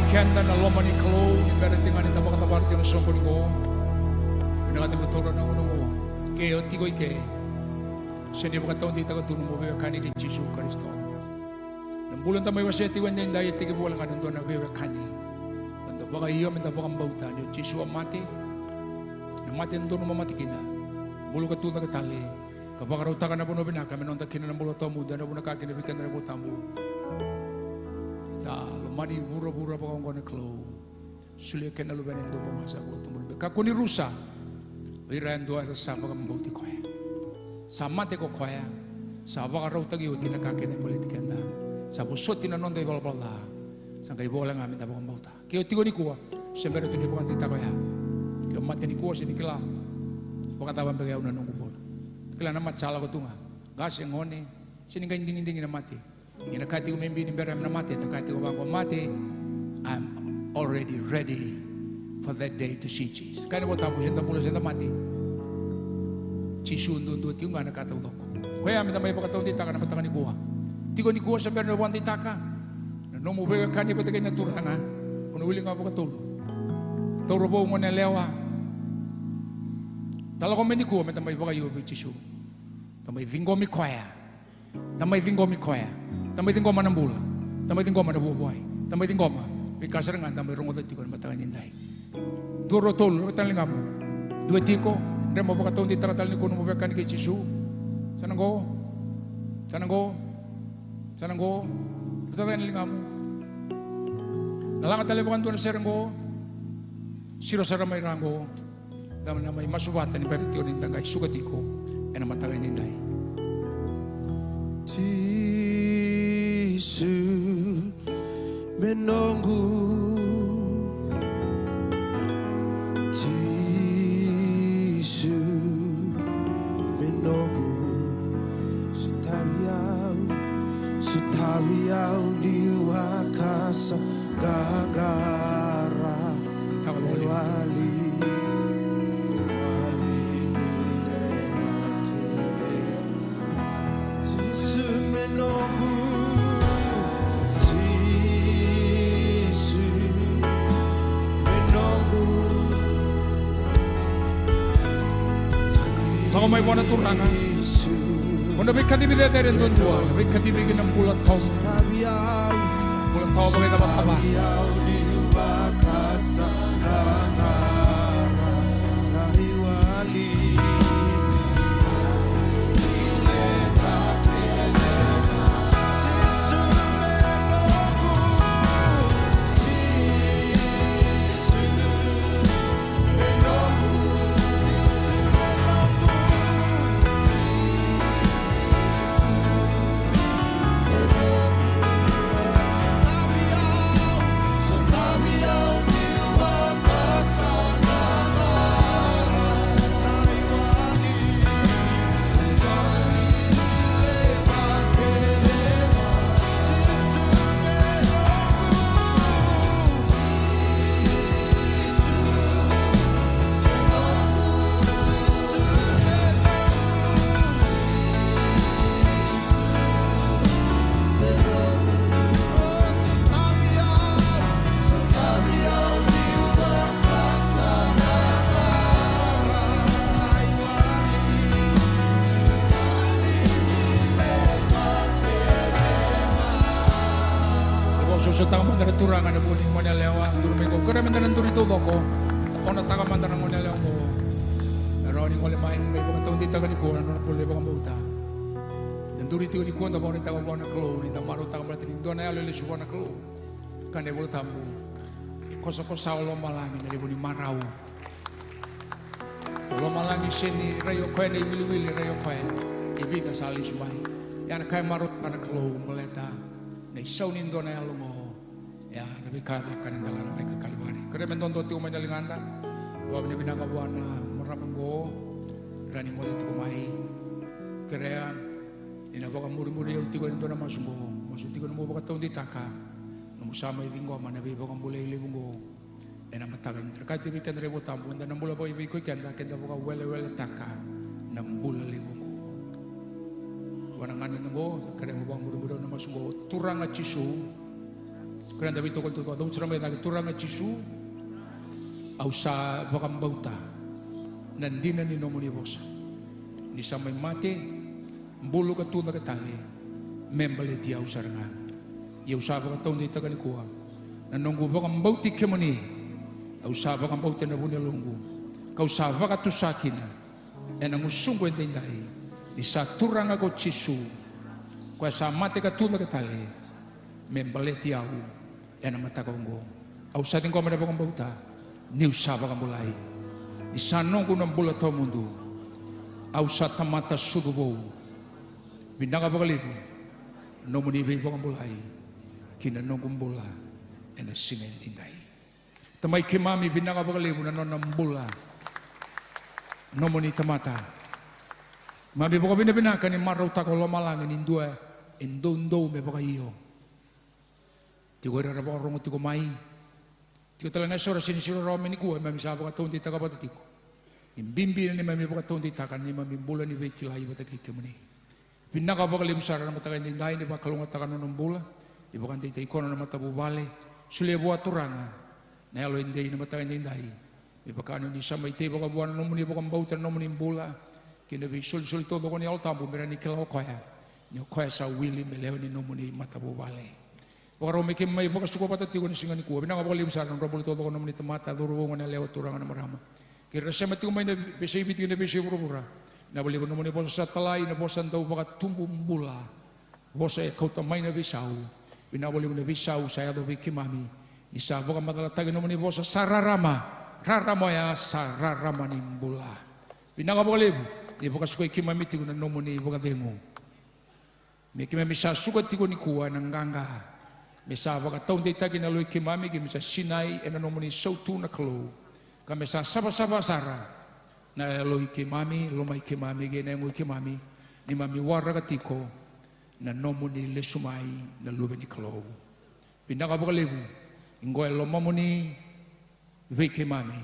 Kenda na loma ni kalo, ibera tinga ni tabak tabar tinga songko ni ko. Pinakati motora na uno ko. Kaya tigo ike. Sini baka taon dita ka tuno mo bewa kani kay Chisu Kristo. Nang bulan tamay waseti wanda yung dayet tiga buwalang anong doon na bewa kani. Nanda baka iyo minta baka mbauta ni Chisu ang mati. Nang mati ang doon mamatikin na. Bulo ka tuta ka tali. Kapag rauta ka na puno binaka, minonta kina ng bulo tamu, dana po nakakinabikan na po tamu. Lumani bura-bura pa kong kone klo. Sulia kena luban yang doa masa ko tumulbe. Kakuni rusa. Irayan doa rasa pa kang bauti koya. Sama te ko koya. Sa baka raw tagi uti na kakene politik anda. Sa busot tinanon tayo balbala. Sa kay bola ngamin tapos kang bauta. Kaya tigo ni kuwa. Siyempre ito ni bukan tita koya. Kaya mati ni kuwa sinikila. Baka tabang bagayaw na nung kupon. Kila na matsala ko tunga. Gas yang hone. Siningay dingin-dingin na mati. Inakati ko membi ni beram na mati, nakati ko bang mati, I'm already ready for that day to see Jesus. Kaya po tapos siya tapos siya mati. Chisu nundu tiyo nga nakataw ko. Kaya may tamay pagkataon dita ka na mataka ni kuha. Tigo ni kuha sa berno buwan dita ka. Nung mubewe ka ni patagay na turang ha. Kung uli nga po katulo. Turo po mo na lewa. Tala ko meniko me tamay baka yo bichisu. Tamay vingo mi koya. Tamay vingo mi koya. Tamay vingo manambula. Tamay vingo manabubuhay. Tamay vingo ma. Bikasarangan tamay rongo tiko na matangan inday. Duro tol talingam. Dua tiko remo baka taon di taratal ni kuno mo bekan kay Chisu. Sananggo. Sananggo. Sananggo. Patawen lingam. Nalangat talibakan tuan seranggo. Siro saramay rango. Dama na may masubatan ni Peritio ng tagay sugatiko ay namatagay ninday. Tisu menunggu, Tisu menunggu, sutawiau liwakasa gagara lewali. Ako may buwan na turangan. Kung nabigkatibig na tayo rin doon doon, nabigkatibig ng bulat tao. Bulat tao bagay na mataba. Susutang man na turangan na buling mo nalewa durmi ko. Kaya man na nandurito ko. Ako natakaman na mo nalewa ko. Pero ni ko limain may mga taon dito ka ni ko ano na pulay bang bauta. Nandurito ni ko na ba ni taga ba na klo ni tamaro taga ba tin do na yalo lisu na klo. Kane bol tambu. Kosa kosa lo malangi na libo ni marau. Lo malangi sini rayo ko ni wili rayo ko. Ibita sali suai. Yan kay marot na klo moleta. Na isaw nindo na yalo mo. Ya, nabi kata kanin dalam nabi kekaliwari. Kaya mentonto tiyo manjalinganda. Bawa ni binagawa na marapang go. Rani mo dito kumai. Kaya inabaga muri-muri yung tigo nindo na masumbo. Masutigo na mo baka taon ditaka. Namusama ibing go nabi bagang bulay libong go. Namatagan. Kahit tibi kan rebo tampo. Nda nambula ba ibig ko kanda baka wele-wele taka. Nambula libong go. Wananganin na go. Kaya mo bang muri-muri na masumbo. Turang at Chisu. Kaya David tokol tuto, daun suramay lagi turang at Chisu, au sa bakang bauta, nandina ni nomo ni bosa, ni sa may mate, bulu ka tuna ka tali, membalit yaw saranga, yaw sa bakang taon dito ka ni kuha, nanonggo bakang bauti kemani, au sa bakang bauti na bunilonggo, kau sa baka tusakin, ang usunggo yung tinday, ni sa turang ako Chisu, kaya sa mate ka tuna ka tali, membalit yaw, yan ang matakonggo. Au sa ating komanda bakang bauta, niw sa bakang bulay. Isanong ko ng bulat ang mundo. Au sa tamata sudubo. Bindanga bakalibo. Nomo ni ibig bakang bulay. Kinanong kong bula. And a singin tinday. Tamay kimami bindanga bakalibo na non ng bula. Nomo ni tamata. Mami baka binabinakan ni maraw takolo malangin indua. Indo me baka iyo. Tigo ra ba rongo tigo mai. Tigo talaga sora sinisiro ro me ni kuha mami sa baka taon dita ka batatiko. Imbimbi ni mami baka taon dita kan ni mami bulan ni bekilay bataki kemuni. Pinaka baka lim sara na matakan din dai ni baka kalungat takan ng bula. Di baka dita ikono na matabubale. Sule buat turanga. Na alo hindi na matakan din dai. Ibakano ni sama ite baka buana no muni baka bauta no muni bula. Kina bi sul todo ko ni altambu mera ni kila koya. Ni koya sa wili meleo ni no muni mata bale. Baka ro meke mai baka suko pata tigo ni singa ni kuwa. Bina baka lim sa no robol todo ko no muni temata duru ngana leo turanga na marama. Kira sama tigo mai na besi biti na besi pura. Na bali no muni bosa talai na bosa ndau baka tumbu bula. Bosa kau tamai na bisau. Bina bali na bisau saya do biki mami. Isa baka matala tagi no muni bosa sararama. Raramoya sararama nimbula. Binanga baka lebu. Di baka suka ikimami tigo na nomo ni baka dengo. Mikimami sa suka tigo ni kuwa ng ganga. Misa baka taon di tagi na lo ikimami. Kimisa sinay ena nomo ni sautu na klo. Kami sa saba-saba sara. Na lo ikimami, lo may ikimami, ginengo ikimami. Ni mami wara katiko. Na nomo ni lesumay na lube ni klo. Binanga baka lebu. Ingoy lo mamo ni Vike mami,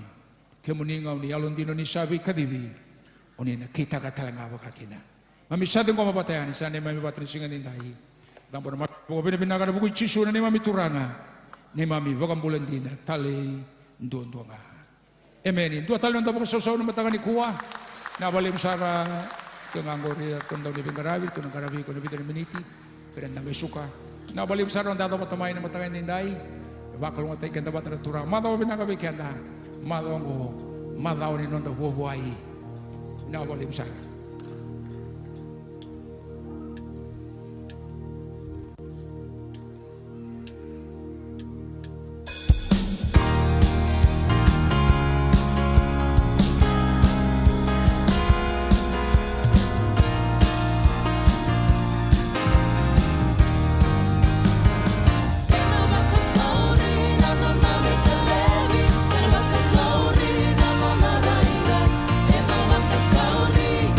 kemuninga ni alon dino ni sabi kadibi, oni na kita katalanga wakakina. Mami sadeng ko mapatayan, isa ni mami batri singa nindahi. Tampo na mapoko pinapinaga na bukoy chisu na ni mami turanga, ni mami wakang bulandina, tali nduandunga. Amen. Dua tali nanda bukoy sausaw na mataga ni kuwa, nabalim sara, kenganggori at kundaw ni Bingarabi, tunang karabi ko na bitan miniti, pinandang suka. Nabalim sara ang dato matamay na mataga nindahi. Bakal ngatai kenta batara turang madao binaga bekenda madao ngo madao ni nonda huwai na boleh besar. Sauri,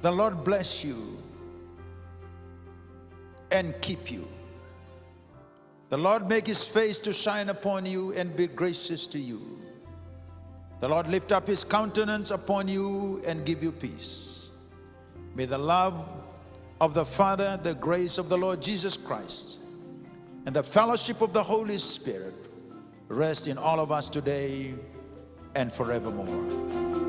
The Lord bless you and keep you. The Lord make his face to shine upon you and be gracious to you. The Lord lift up his countenance upon you and give you peace. May the love of the Father, the grace of the Lord Jesus Christ, and the fellowship of the Holy Spirit rest in all of us today and forevermore.